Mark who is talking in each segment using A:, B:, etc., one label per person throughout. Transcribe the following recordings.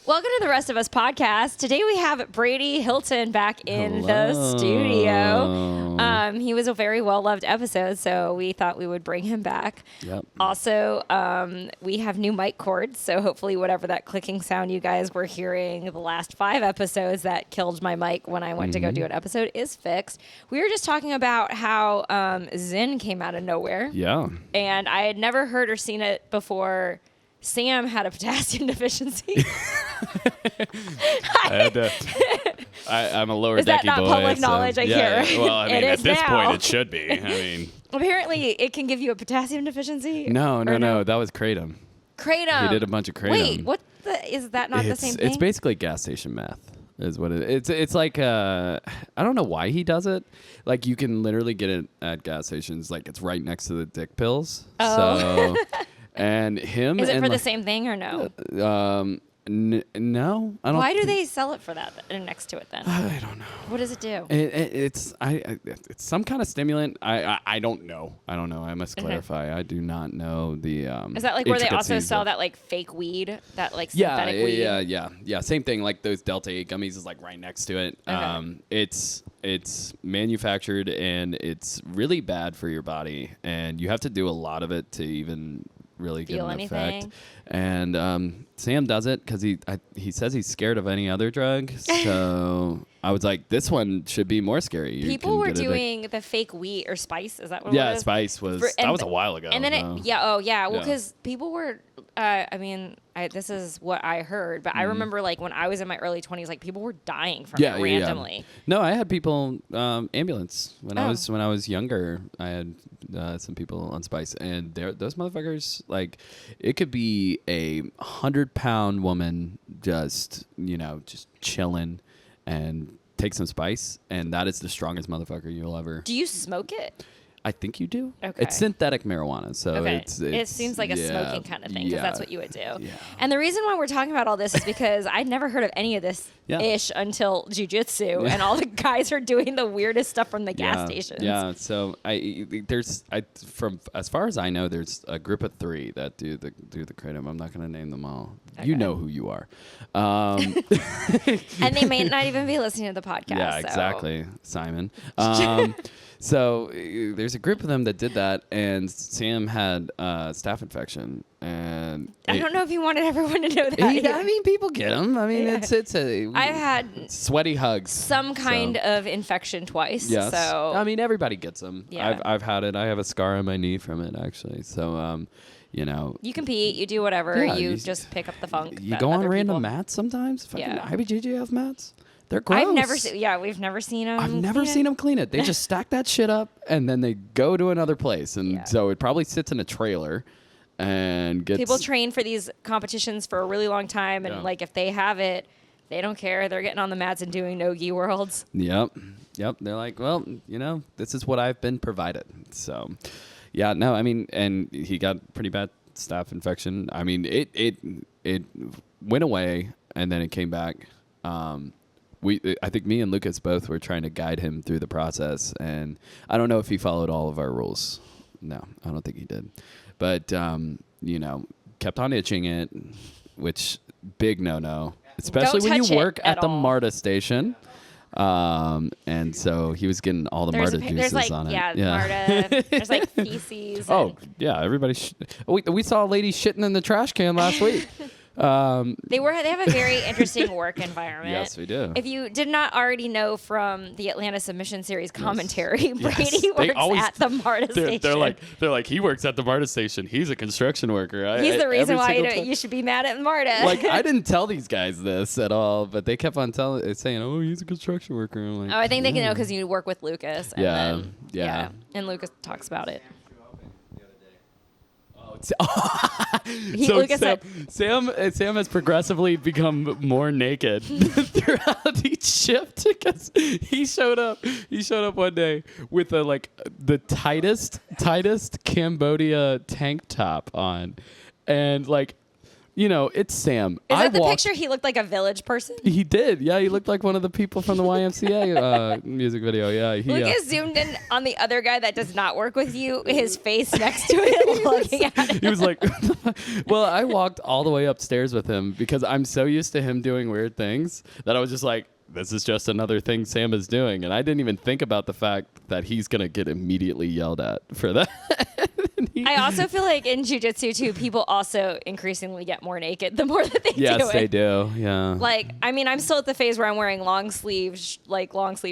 A: Welcome to the Rest of Us podcast. Today we have Brady Hylton back in the studio. He was a very well-loved episode, so we thought we would bring him back.
B: Yep.
A: Also, we have new mic cords, so hopefully whatever that clicking sound you guys were hearing the last 5 episodes that killed my mic when I went to go do an episode is fixed. We were just talking about how Zen came out of nowhere.
B: Yeah.
A: And I had never heard or seen it before. Sam had a potassium deficiency.
B: I'm a lower
A: Is that
B: decky
A: not
B: boy.
A: public knowledge? I can't.
B: Yeah. Well, I mean,
A: It
B: at
A: is
B: this
A: now.
B: point, it should be. I mean,
A: Apparently, it can give you a potassium deficiency.
B: no. That was kratom.
A: Kratom.
B: He did a bunch of kratom.
A: Wait, is that not the same thing?
B: It's basically gas station meth. Is what it is. It's like I don't know why he does it. Like you can literally get it at gas stations. Like it's right next to the dick pills.
A: Oh.
B: So, and him.
A: Is it
B: and
A: for the same thing or no?
B: No, I don't.
A: Why do they sell it for that next to it then?
B: I don't know.
A: What does it do?
B: It's some kind of stimulant. I don't know. I must clarify. I do not know the.
A: Is that like where they also
B: intricacies
A: sell
B: of-
A: that like fake weed, that like synthetic weed?
B: Yeah. Same thing. Like those Delta 8 gummies is like right next to it.
A: Okay.
B: It's manufactured and it's really bad for your body, and you have to do a lot of it to even really
A: Feel
B: get an
A: anything?
B: effect. And Sam does it because he says he's scared of any other drug. So I was like, this one should be more scary. You
A: People
B: can
A: were
B: get it, like-
A: doing the fake wheat or spice. Is that what it was?
B: Spice was
A: For-
B: that
A: and-
B: was a while ago.
A: And then
B: though.
A: Well,
B: Yeah.
A: because people were, this is what I heard, but I remember like when I was in my early 20s, like people were dying from it randomly.
B: No, I had people ambulance when I
A: Oh.
B: was younger. I had some people on Spice, and those motherfuckers, like, it could be a 100-pound woman just chilling and take some Spice, and that is the strongest motherfucker you'll ever.
A: Do you smoke it?
B: I think you do.
A: Okay.
B: It's synthetic marijuana, so
A: Okay.
B: it's
A: it seems like a smoking kind of thing because that's what you would do.
B: Yeah.
A: And the reason why we're talking about all this is because I'd never heard of any of this ish until jiu-jitsu, and all the guys are doing the weirdest stuff from the gas stations.
B: Yeah, so from as far as I know, there's a group of 3 that do the kratom. I'm not going to name them all.
A: Okay.
B: You know who you are.
A: And they may not even be listening to the podcast.
B: Yeah,
A: so.
B: exactly, Simon. So there's a group of them that did that, and Sam had staph infection, and
A: I don't know if you wanted everyone to know that.
B: I mean, people get them. I mean, it's a.
A: I've had
B: sweaty hugs.
A: some kind of infection twice.
B: Yes.
A: So
B: I mean, everybody gets them.
A: Yeah.
B: I've had it. I have a scar on my knee from it, actually. So,
A: you compete, you do whatever.
B: Yeah,
A: you
B: you
A: just pick up the funk.
B: you
A: that
B: go on
A: other
B: random
A: people-
B: mats sometimes. Fucking
A: Yeah.
B: IBJJF mats. They're gross.
A: I've never seen. Yeah, we've never seen them.
B: I've never seen them clean it. They just stack that shit up and then they go to another place, and so it probably sits in a trailer and gets.
A: People train for these competitions for a really long time, and like if they have it, they don't care. They're getting on the mats and doing no-gi worlds.
B: Yep. They're like, well, this is what I've been provided. So, yeah, no, I mean, and he got pretty bad staph infection. I mean, it went away and then it came back. I think me and Lucas both were trying to guide him through the process, and I don't know if he followed all of our rules. No, I don't think he did. But, kept on itching it, which big no-no, especially
A: Don't
B: when
A: touch
B: you
A: it
B: work
A: at
B: at the
A: all.
B: MARTA station. And so he was getting all the MARTA juices
A: there's like
B: on it.
A: MARTA. There's like feces.
B: Oh, yeah, everybody. We saw a lady shitting in the trash can last week.
A: They have a very interesting work environment.
B: Yes, we do.
A: If you did not already know from the Atlanta Submission Series commentary, Brady
B: They
A: works
B: always-
A: at the MARTA station.
B: They're like he works at the MARTA station. He's a construction worker.
A: He's the reason why
B: every single time.
A: you should be mad at MARTA.
B: Like I didn't tell these guys this at all, but they kept on saying, "Oh, he's a construction worker." I'm like,
A: Oh, I think they can
B: yeah.
A: know because you work with Lucas. And
B: Yeah,
A: then,
B: yeah.
A: And Lucas talks about it.
B: So Sam has progressively become more naked throughout each shift because he showed up one day with the tightest Cambodia tank top on, and like it's Sam.
A: Is that the picture? He looked like a Village person.
B: He did. Yeah, he looked like one of the people from the YMCA music video. Yeah.
A: Lucas zoomed in on the other guy that does not work with you, his face next to it, looking at him.
B: He was like, well, I walked all the way upstairs with him because I'm so used to him doing weird things that I was just like, this is just another thing Sam is doing. And I didn't even think about the fact that he's going to get immediately yelled at for that.
A: I also feel like in jiu-jitsu too, people also increasingly get more naked the more that they do it.
B: Yes, they do. Yeah.
A: Like, I mean, I'm still at the phase where I'm wearing long sleeve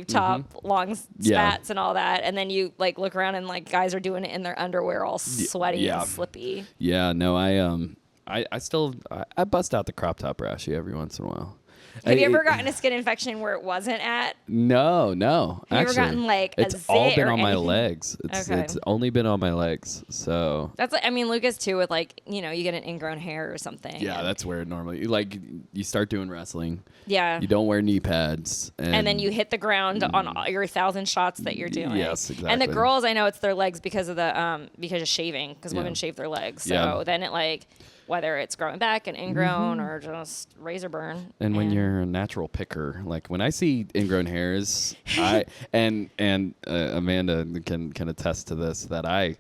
A: top, long spats and all that. And then you like look around and like guys are doing it in their underwear all sweaty and slippy.
B: Yeah, no, I still bust out the crop top rashy every once in a while.
A: Have you ever gotten a skin infection where it wasn't at?
B: No.
A: Have you ever gotten like a
B: it's
A: zit
B: all been
A: or
B: on my
A: anything?
B: legs. It's only been on my legs. So
A: that's like, I mean, Lucas too, with like, you get an ingrown hair or something.
B: Yeah, that's where normally like you start doing wrestling.
A: Yeah.
B: You don't wear knee pads. And
A: then you hit the ground on all your 1,000 shots that you're doing.
B: Yes, exactly.
A: And the girls, I know it's their legs because of shaving, because women shave their legs. So then it like, whether it's growing back and ingrown or just razor burn.
B: And when you're a natural picker, like when I see ingrown hairs, and Amanda can attest to this, that I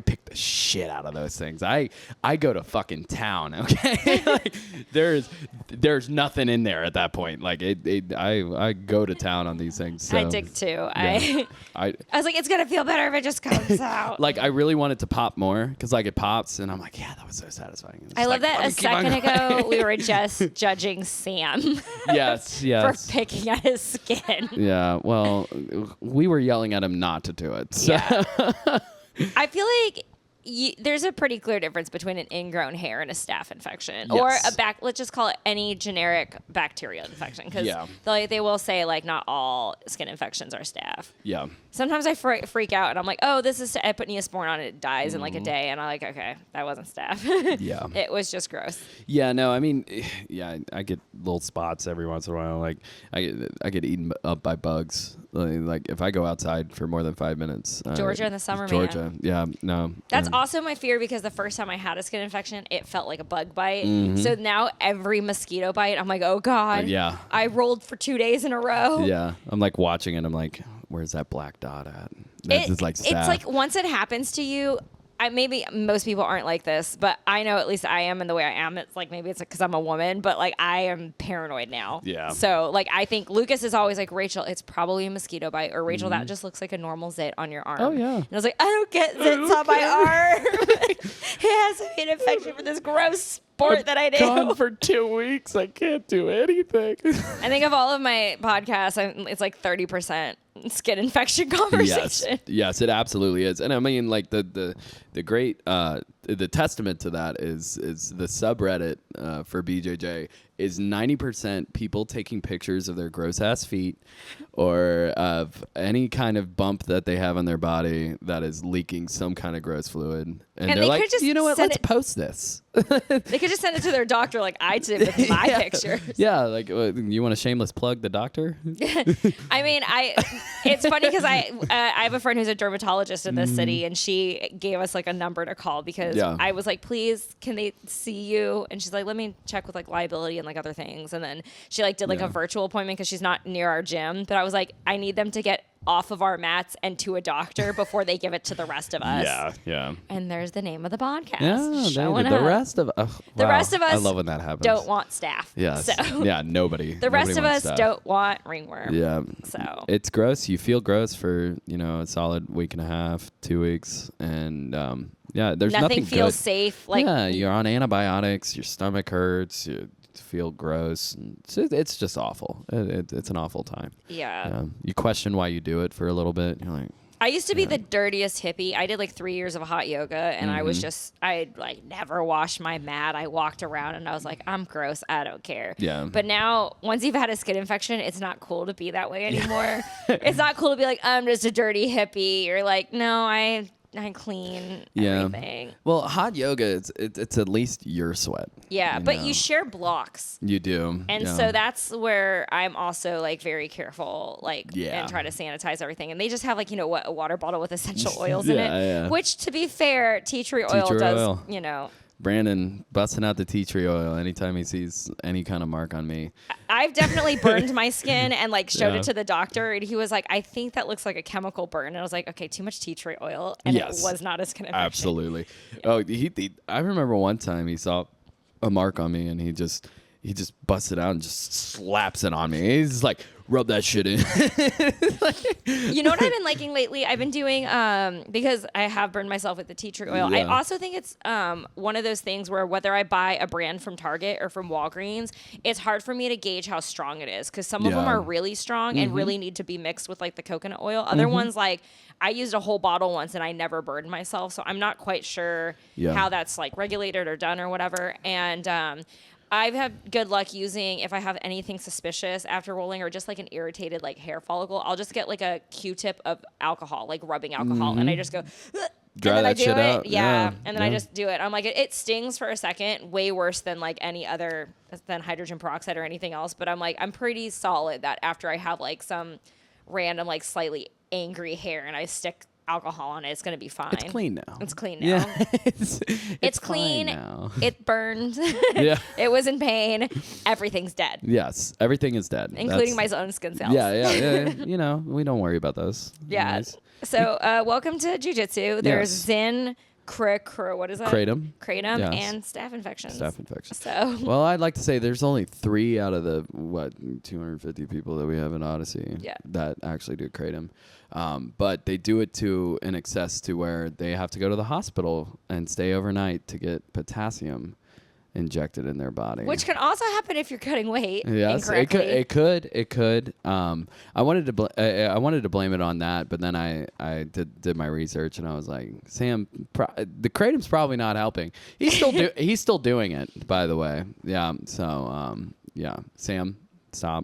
B: pick the shit out of those things. I go to fucking town. Okay, like there's nothing in there at that point. Like I go to town on these things. So,
A: I dig too.
B: Yeah.
A: I was like, it's gonna feel better if it just comes out.
B: Like I really want it to pop more because like it pops, and I'm like, yeah, that was so satisfying.
A: I love that a second ago we were just judging Sam.
B: Yes.
A: For picking at his skin.
B: Yeah. Well, we were yelling at him not to do it. So.
A: Yeah. I feel like there's a pretty clear difference between an ingrown hair and a staph infection, or let's just call it any generic bacterial infection, because they will say like not all skin infections are staph.
B: Yeah.
A: Sometimes I freak out and I'm like, oh, I put Neosporin on it, it dies in like a day, and I'm like, okay, that wasn't staph.
B: Yeah.
A: It was just gross.
B: Yeah, no, I mean, yeah, I get little spots every once in a while. Like I get eaten up by bugs. Like if I go outside for more than 5 minutes.
A: Georgia in the summer,
B: Georgia,
A: man.
B: yeah, no.
A: That's also my fear, because the first time I had a skin infection, it felt like a bug bite. So now every mosquito bite, I'm like, oh God.
B: Yeah.
A: I rolled for 2 days in a row.
B: Yeah. I'm like watching it. I'm like, where's that black dot at? It's like staph.
A: It's like once it happens to you, maybe most people aren't like this, but I know at least I am, and the way I am, it's like maybe it's because I'm a woman, but like I am paranoid now.
B: Yeah.
A: So like I think Lucas is always like, Rachel, it's probably a mosquito bite, or Rachel, that just looks like a normal zit on your arm.
B: Oh yeah.
A: And I was like, I don't get zits on my arm. It has to be an infection for this gross sport that I do.
B: Gone for 2 weeks. I can't do anything.
A: I think of all of my podcasts, it's like 30% skin infection conversation.
B: Yes, it absolutely is. And I mean, like the great the testament to that is the subreddit for BJJ is 90% people taking pictures of their gross ass feet or of any kind of bump that they have on their body that is leaking some kind of gross fluid. And they're like, you know what? Let's post this.
A: They could just send it to their doctor like I did with my pictures.
B: Yeah, like you want to shameless plug the doctor?
A: I mean, it's funny because I have a friend who's a dermatologist in this city, and she gave us like a number to call because I was like, please, can they see you? And she's like, let me check with like liability and like other things. And then she like did like a virtual appointment because she's not near our gym. But I was like, I need them to get off of our mats and to a doctor before they give it to the rest of us.
B: Yeah.
A: And there's the name of the podcast.
B: The rest of us. I love when that happens.
A: Don't want staph.
B: Yeah.
A: So.
B: Yeah. Nobody.
A: The rest of us
B: staph.
A: don't want ringworm.
B: Yeah.
A: So
B: it's gross. You feel gross for a solid week and a half, 2 weeks, and there's nothing
A: feels
B: good.
A: safe. Like
B: you're on antibiotics. Your stomach hurts. You feel gross. It's just awful. It's an awful time.
A: Yeah.
B: You question why you do it for a little bit. You're like,
A: I used to be the dirtiest hippie. I did like 3 years of hot yoga, and I like never washed my mat. I walked around and I was like, I'm gross. I don't care.
B: Yeah.
A: But now, once you've had a skin infection, it's not cool to be that way anymore. It's not cool to be like, I'm just a dirty hippie. You're like, no, I clean everything.
B: Well, hot yoga, it's at least your sweat.
A: Yeah, but you share blocks.
B: You do.
A: And so that's where I'm also like very careful, and try to sanitize everything. And they just have a water bottle with essential oils in it. Yeah. Which, to be fair, tea tree oil does.
B: Brandon busting out the tea tree oil anytime he sees any kind of mark on me.
A: I've definitely burned my skin and like showed
B: Yeah.
A: it to the doctor, and he was like, I think that looks like a chemical burn. And I was like, okay, too much tea tree oil. And
B: Yes.
A: it was not a skin infection.
B: Absolutely. Oh, I remember one time he saw a mark on me and he just busts it out and just slaps it on me. He's like, rub that shit in.
A: You know what I've been liking lately? I've been doing, because I have burned myself with the tea tree oil. I
B: Yeah.
A: also think it's one of those things where whether I buy a brand from Target or from Walgreens, it's hard for me to gauge how strong it is because some of them
B: Yeah.
A: are really strong and really need to be mixed with like the coconut oil. Other ones, like I used a whole bottle once and I never burned myself, so I'm not quite sure
B: Yeah.
A: how that's like regulated or done or whatever. And I've had good luck using, if I have anything suspicious after rolling or just like an irritated like hair follicle, I'll just get like a Q-tip of alcohol, like rubbing alcohol, and I just go,
B: Dry
A: and then
B: that
A: I do
B: shit
A: it.
B: out.
A: Yeah.
B: Yeah.
A: And then I
B: Yeah.
A: just do it. I'm like, it stings for a second, way worse than like any other, than hydrogen peroxide or anything else. But I'm like, I'm pretty solid that after I have like some random, like slightly angry hair and I stick alcohol on it, it's going to be fine.
B: It's clean now.
A: It's clean now.
B: Yeah.
A: It's
B: fine
A: clean.
B: now.
A: It burned.
B: Yeah.
A: It was in pain. Everything's dead,
B: Yes. Everything is dead.
A: including
B: That's-
A: my own skin cells.
B: Yeah. You know, we don't worry about those.
A: Yeah.
B: Anyways.
A: So, welcome to jiu-jitsu. There's
B: Yes.
A: Zin, what is that?
B: Kratom.
A: Kratom
B: Yes.
A: and staph infections.
B: Staph infection.
A: So,
B: Well, I'd like to say there's only 3 out of the 250 people that we have in Odyssey
A: Yeah.
B: that actually do kratom, but they do it to an excess to where they have to go to the hospital and stay overnight to get potassium injected in their body.
A: which can also happen if you're cutting weight
B: Yes, it
A: incorrectly.
B: could. It could. I wanted to blame it on that, but then I did my research and I was like, Sam, the kratom's probably not helping. He's still doing it, by the way. Yeah. So yeah, Sam, stop.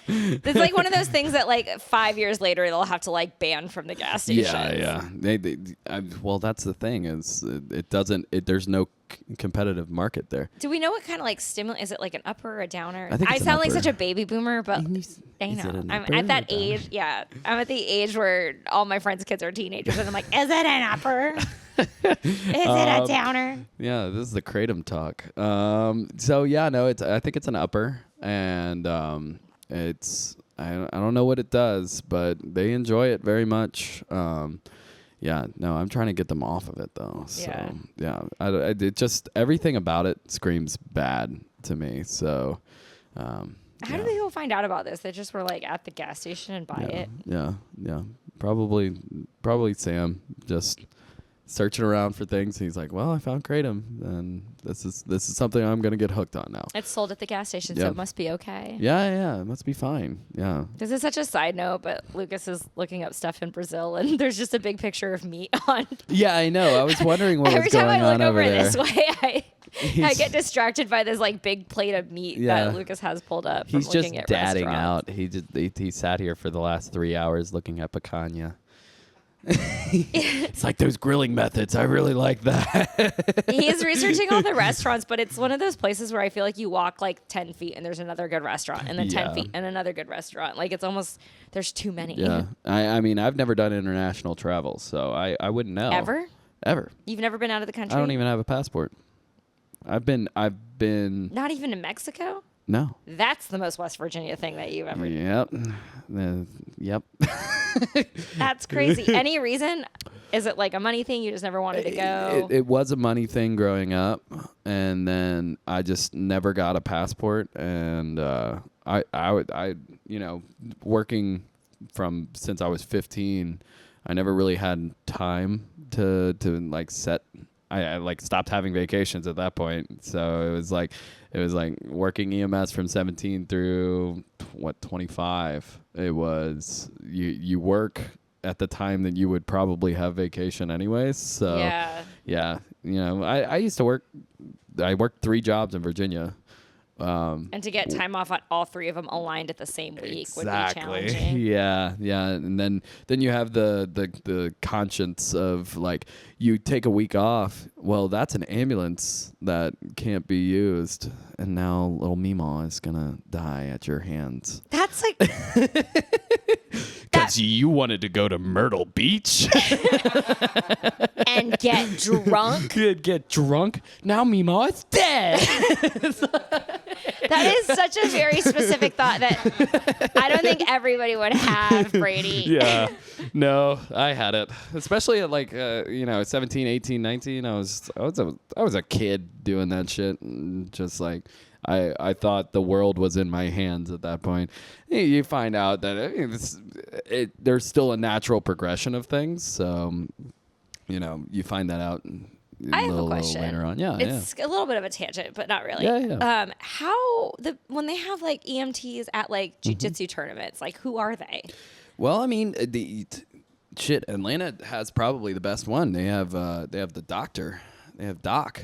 A: It's like one of those things that like 5 years later they'll have to like ban from the gas station.
B: Yeah. Well, that's the thing is it doesn't. There's no competitive market there.
A: Do we know what kind of like stimulant? Is it like an upper or a downer?
B: I think it's an
A: sound like
B: upper.
A: such a baby boomer, but
B: Is
A: I
B: it
A: know.
B: an
A: I'm
B: upper
A: at that
B: or a downer?
A: age. Yeah, I'm at the age where all my friends' kids are teenagers, and I'm like, is it an upper? Is it a downer?
B: Yeah, this is the kratom talk. So yeah, no, I think it's an upper, and it's I don't know what it does, but they enjoy it very much. Yeah, no, I'm trying to get them off of it though. So yeah, it just everything about it screams bad to me. So
A: How do people find out about this? They just were like at the gas station and buy it.
B: Yeah. Probably Sam just searching around for things. He's like, well, I found kratom, and this is something I'm gonna get hooked on now.
A: It's sold at the gas station, so
B: Yeah.
A: it must be okay.
B: Yeah, it must be fine. Yeah.
A: This is such a side note, but Lucas is looking up stuff in Brazil, and there's just a big picture of meat on.
B: Yeah, I know. I was wondering what
A: Every
B: was
A: time
B: going
A: I look
B: on
A: over
B: over there.
A: this way, I
B: He's-
A: get distracted by this like big plate of meat
B: Yeah.
A: that Lucas has pulled up.
B: He's
A: from
B: just
A: looking at
B: dadding
A: restaurants.
B: out. He sat here for the last 3 hours looking at picanha. It's like those grilling methods. I really like that.
A: He's researching all the restaurants, but it's one of those places where I feel like you walk like 10 feet and there's another good restaurant, and then 10
B: Yeah.
A: feet and another good restaurant. Like it's almost, there's too many.
B: Yeah. I mean, I've never done international travel, so I wouldn't know. Ever.
A: You've never been out of the country?
B: I don't even have a passport. I've been
A: Not even to Mexico?
B: no.
A: That's the most West Virginia thing that you've ever done.
B: Yep. Yep.
A: That's crazy. Any reason? Is it like a money thing? You just never wanted to go?
B: It was a money thing growing up, and then I just never got a passport, and I working from since I was 15, I never really had time to like set. I like stopped having vacations at that point, so it was like working EMS from 17 through 25. It was you work at the time that you would probably have vacation anyways. So yeah, I used to work. I worked 3 jobs in Virginia.
A: And to get time off on all 3 of them aligned at the same week would be challenging.
B: Yeah, and then you have the conscience of like you take a week off. Well, that's an ambulance that can't be used, and now little Meemaw is gonna die at your hands.
A: That's like
B: Because you wanted to go to Myrtle Beach.
A: and get drunk.
B: Get drunk. Now Mima is dead.
A: That is such a very specific thought that I don't think everybody would have, Brady.
B: Yeah. No, I had it. Especially at like 17, 18, 19. I was a kid doing that shit, and just like I thought the world was in my hands at that point. You find out that there's still a natural progression of things. So, you find that out
A: I have a question.
B: Later on. Yeah,
A: it's a little bit of a tangent, but not really.
B: Yeah.
A: When they have like EMTs at like jiu-jitsu tournaments, like who are they?
B: Well, I mean, Atlanta has probably the best one. They have the doctor. They have Doc.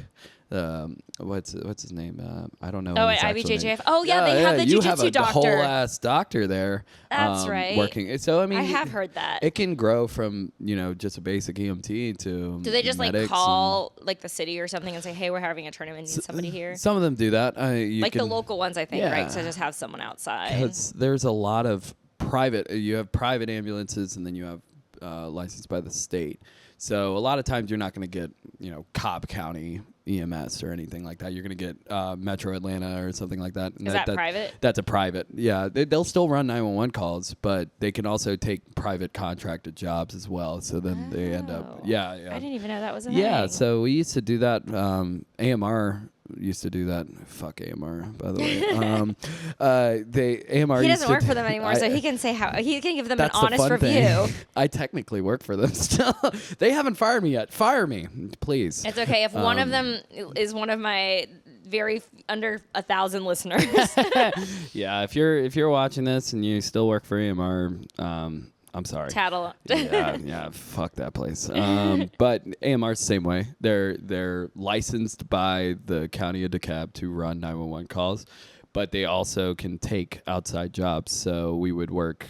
B: What's his name? I don't know.
A: Oh, at IBJJF. Oh, yeah, they have the jiu-jitsu doctor.
B: You have a whole ass doctor there.
A: That's right.
B: Working. So I mean,
A: I have heard that.
B: It can grow from just a basic EMT to.
A: Do they just like call like the city or something and say, "Hey, we're having a tournament. Need somebody here"?
B: Some of them do that.
A: The local ones, I think, right? So just have someone outside.
B: Because there's a lot of private. You have private ambulances, and then you have licensed by the state. So a lot of times you're not going to get Cobb County EMS or anything like that. You're going to get Metro Atlanta or something like that.
A: Is that private?
B: That's a private. Yeah, they'll still run 911 calls, but they can also take private contracted jobs as well. So then they end up. Yeah.
A: I didn't even know that was a
B: Yeah.
A: thing.
B: So we used to do that. AMR used to do that. Fuck AMR, by the way. AMR.
A: He doesn't work for them anymore, so he can say he can give them an honest review.
B: I technically work for them still. They haven't fired me yet. Fire me, please.
A: It's okay if one of them is one of my very under 1,000 listeners.
B: Yeah, if you're watching this and you still work for AMR, I'm sorry.
A: Tattle.
B: yeah, fuck that place. But AMR's the same way. They're licensed by the county of DeKalb to run 911 calls, but they also can take outside jobs. So we would work,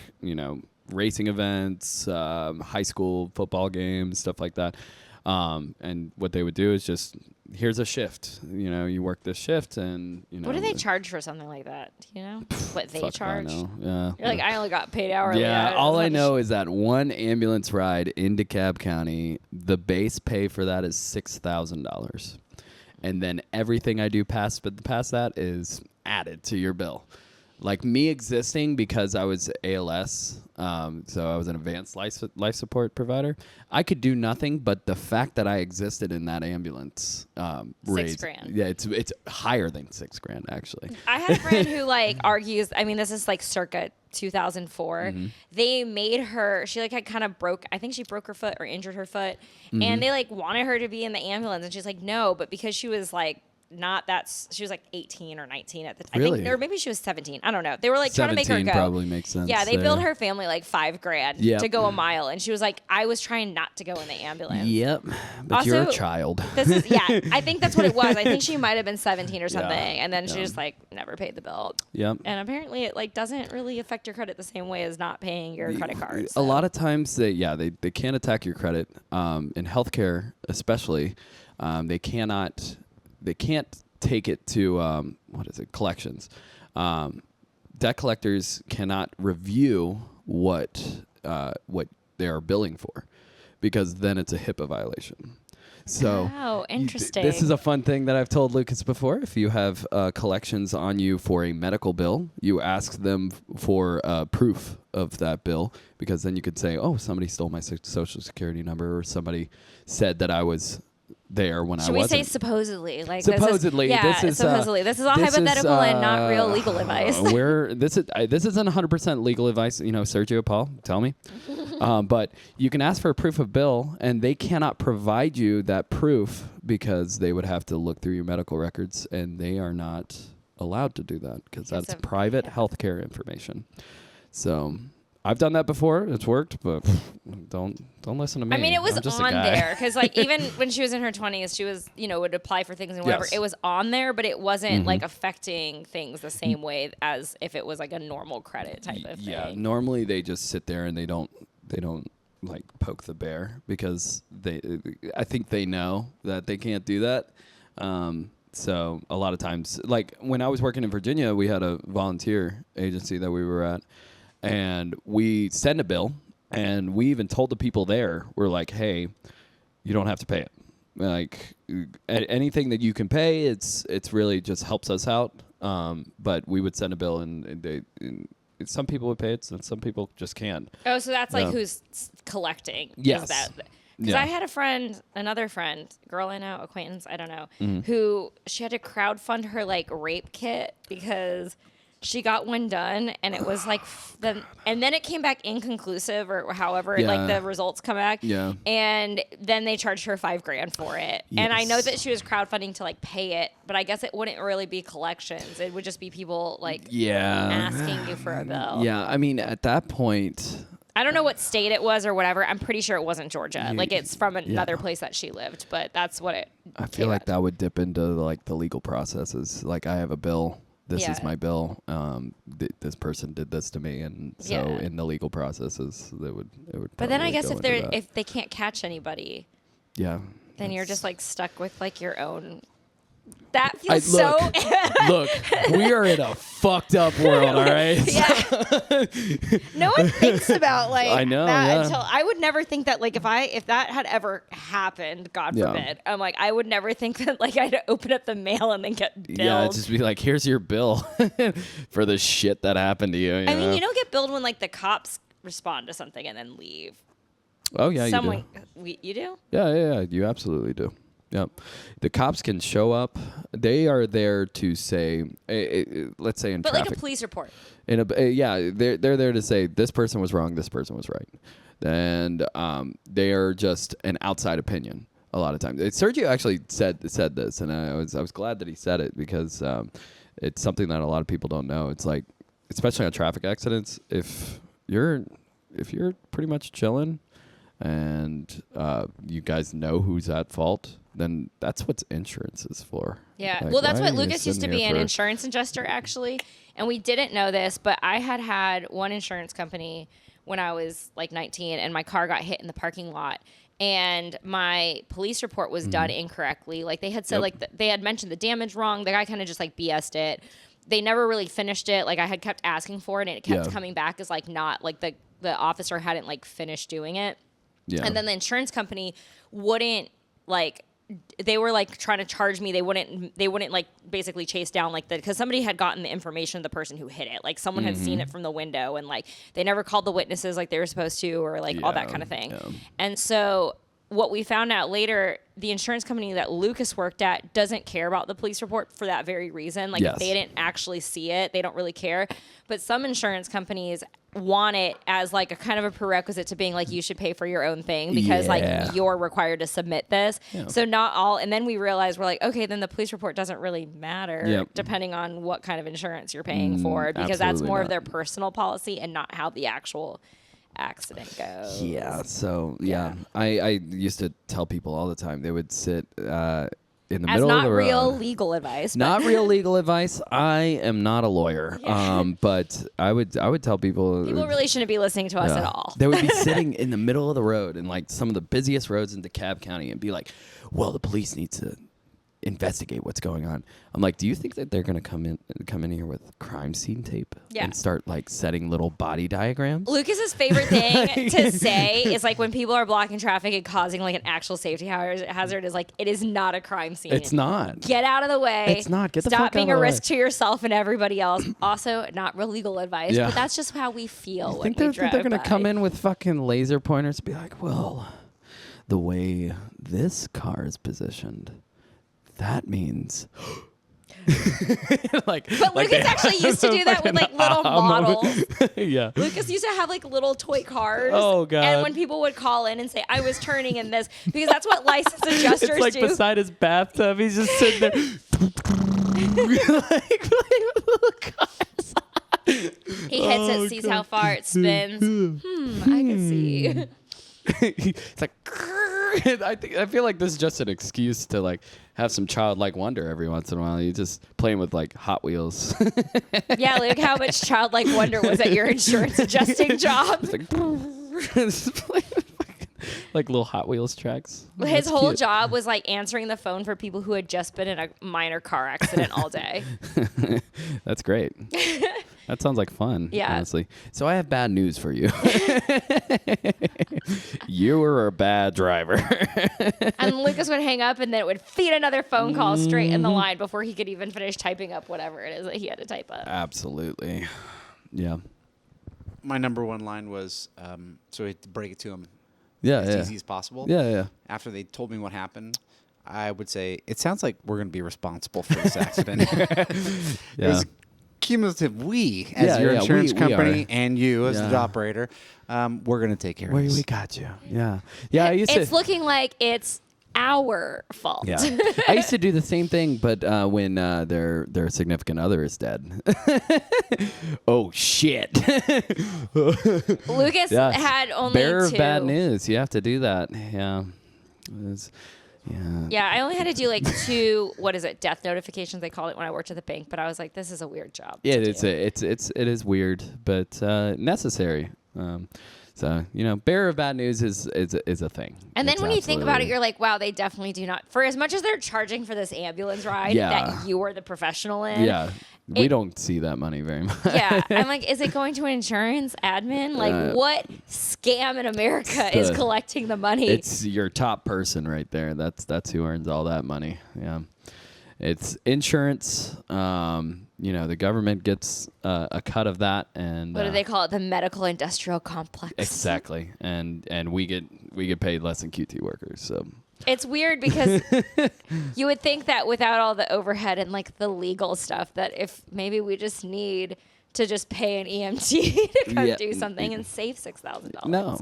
B: racing events, high school football games, stuff like that. And what they would do is just, here's a shift. You work this shift, and
A: What do they charge for something like that? Do you know what they charge?
B: I know. Yeah.
A: You're like, I only got paid hourly.
B: Yeah. All I know is that one ambulance ride in DeKalb County, the base pay for that is $6,000, and then everything I do past that is added to your bill. Like me existing because I was ALS, so I was an advanced life support provider. I could do nothing, but the fact that I existed in that ambulance raised
A: $6,000.
B: Yeah, it's higher than $6,000 actually.
A: I had a friend who argues. I mean, this is circa 2004. They made her. She had kind of broke. I think she broke her foot or injured her foot, and they wanted her to be in the ambulance, and she's like, no, but because she was she was 18 or 19 at the time.
B: Really?
A: I think, or maybe she was 17. I don't know. They were trying to make her go.
B: Probably makes sense.
A: Yeah, they
B: there.
A: billed her family $5,000 to go a mile, and she was like, I was trying not to go in the ambulance.
B: Yep, but
A: also,
B: you're a child.
A: I think that's what it was. I think she might have been 17 or something, and then she just never paid the bill.
B: Yep.
A: And apparently it doesn't really affect your credit the same way as not paying your credit card.
B: A lot of times they can attack your credit. In healthcare especially, they can't take it to collections. Debt collectors cannot review what they are billing for, because then it's a HIPAA violation. So
A: interesting.
B: This is a fun thing that I've told Lucas before. If you have collections on you for a medical bill, you ask them for proof of that bill, because then you could say, oh, somebody stole my social security number, or somebody said that I was there when I wasn't.
A: Should we say supposedly?
B: Supposedly.
A: This is all hypothetical and not real legal advice.
B: This isn't 100% legal advice. Sergio, Paul, tell me. But you can ask for a proof of bill, and they cannot provide you that proof because they would have to look through your medical records, and they are not allowed to do that because that's private healthcare information. So I've done that before. It's worked, but don't listen to me.
A: I mean, it was on there because even when she was in her 20s, she was would apply for things and whatever.
B: Yes.
A: It was on there, but it wasn't affecting things the same way as if it was a normal credit type of thing.
B: Yeah, normally they just sit there and they don't poke the bear, because I think they know that they can't do that. So a lot of times, when I was working in Virginia, we had a volunteer agency that we were at. And we send a bill, and we even told the people there, we're like, hey, you don't have to pay it. Like anything that you can pay, it's really just helps us out. But we would send a bill, and some people would pay it, and some people just can't.
A: Oh, so that's like who's collecting?
B: Yes.
A: Because I had another friend, girl I know, acquaintance, I don't know, who she had to crowdfund her like rape kit because she got one done, and it was like and then it came back inconclusive, or however like the results come back.
B: Yeah.
A: And then they charged her $5,000 for it. Yes. And I know that she was crowdfunding to like pay it, but I guess it wouldn't really be collections. It would just be people like asking you for a bill.
B: Yeah, I mean at that point,
A: I don't know what state it was or whatever. I'm pretty sure it wasn't Georgia. Like it's from another place that she lived, but that's what it.
B: I feel like that would dip into like the legal processes. Like I have a bill. This is my bill. This person did this to me, and so in the legal processes, it would.
A: But then I guess if they can't catch anybody,
B: then
A: you're just like stuck with like your own. That feels
B: Look, we are in a fucked up world, all right?
A: No one thinks about like
B: I know,
A: that until I would never think that like if that had ever happened, God forbid, I'm like I would never think that like I'd open up the mail and then get billed.
B: Yeah, just be like, here's your bill for the shit that happened to you.
A: I mean, you don't get billed when like the cops respond to something and then leave.
B: Oh yeah, you do.
A: You do?
B: Yeah, you absolutely do. Yep. The cops can show up. They are there to say, let's say in traffic.
A: But like a police report.
B: They're there to say this person was wrong, this person was right. And they are just an outside opinion a lot of times. Sergio actually said this, and I was glad that he said it because it's something that a lot of people don't know. It's like, especially on traffic accidents, if you're pretty much chilling and you guys know who's at fault, then that's what insurance is for.
A: Yeah.
B: Like,
A: well, that's what Lucas used to be an insurance adjuster, actually. And we didn't know this, but I had one insurance company when I was like 19, and my car got hit in the parking lot. And my police report was done incorrectly. Like they had said, they had mentioned the damage wrong. The guy kind of just like BS'd it. They never really finished it. Like I had kept asking for it, and it kept coming back as like not like the officer hadn't like finished doing it. Yeah. And then the insurance company wouldn't like. They were like trying to charge me. They wouldn't like basically chase down like because somebody had gotten the information of the person who hit it. Like someone had seen it from the window, and like they never called the witnesses like they were supposed to, or like all that kind of thing. Yeah. And so what we found out later, the insurance company that Lucas worked at doesn't care about the police report for that very reason. Like if they didn't actually see it, they don't really care. But some insurance companies want it as like a kind of a prerequisite to being like you should pay for your own thing because like you're required to submit this. Yeah. So not all, and then we realized we're like, okay, then the police report doesn't really matter depending on what kind of insurance you're paying for, because that's more of their personal policy and not how the actual accident goes.
B: Yeah. So I used to tell people all the time, they would sit in the middle of the road.
A: Not real legal advice.
B: Not real legal advice. I am not a lawyer. But I would tell people.
A: People really shouldn't be listening to us at all.
B: They would be sitting in the middle of the road in like some of the busiest roads in DeKalb County and be like, well, the police need to investigate what's going on. I'm like, do you think that they're going to come in here with crime scene tape and start like setting little body diagrams?
A: Lucas's favorite thing to say is like when people are blocking traffic and causing like an actual safety hazard is like, it is not a crime scene.
B: It's not.
A: Get out of the way.
B: It's not. Get the fuck out of the way.
A: Stop being a risk to yourself and everybody else. Also, not real legal advice, but that's just how we feel when we drive.
B: Think they're going to come in with fucking laser pointers and be like, well, the way this car is positioned, that means
A: but Lucas actually used to do that with like little models.
B: Yeah.
A: Lucas used to have like little toy cars.
B: Oh god.
A: And when people would call in and say, I was turning in this, because that's what licensed adjusters
B: it's like
A: do.
B: Beside his bathtub, he's just sitting there like playing with little cars.
A: He hits it, sees how far it spins. I can see.
B: It's like I feel like this is just an excuse to like have some childlike wonder every once in a while. You just playing with like Hot Wheels.
A: Yeah, Luke, how much childlike wonder was at your insurance adjusting job?
B: It's like little Hot Wheels tracks.
A: His whole job was like answering the phone for people who had just been in a minor car accident all day.
B: That's great. That sounds like fun,
A: Yeah.
B: honestly. So I have bad news for you. You were a bad driver.
A: And Lucas would hang up, and then it would feed another phone call straight in the line before he could even finish typing up whatever it is that he had to type up.
B: Absolutely. Yeah.
C: My number one line was, so we had to break it to him
B: Yeah,
C: as
B: yeah.
C: easy as possible.
B: Yeah, yeah.
C: After they told me what happened, I would say, it sounds like we're going to be responsible for this accident. It was cumulative. We, as your insurance company, and you as the operator, we're going to take care of this.
B: We got you. Yeah. Yeah, I used
A: It's
B: to...
A: looking like it's our fault.
B: Yeah. I used to do the same thing, but when their significant other is dead. Oh, shit.
A: Lucas had only
B: Bearer of
A: 2.
B: bad news. You have to do that. Yeah.
A: Yeah, I only had to do like 2, death notifications they called it when I worked at the bank, but I was like, this is a weird job.
B: Yeah,
A: to
B: it is weird, but necessary. So, bearer of bad news is a thing.
A: And then
B: It's
A: when you think about it,
B: absolutely-
A: you're like, wow, they definitely do not. For as much as they're charging for this ambulance ride that you are the professional in.
B: Yeah. We don't see that money very much.
A: Yeah. I'm like, is it going to an insurance admin? Like, what scam in America is collecting the money?
B: It's your top person right there. That's who earns all that money. Yeah. It's insurance. The government gets a cut of that, and
A: what do they call it? The medical industrial complex.
B: Exactly, and we get paid less than QT workers. So
A: it's weird because you would think that without all the overhead and like the legal stuff, that if maybe we just need to just pay an EMT to come do something and save $6,000.
B: No,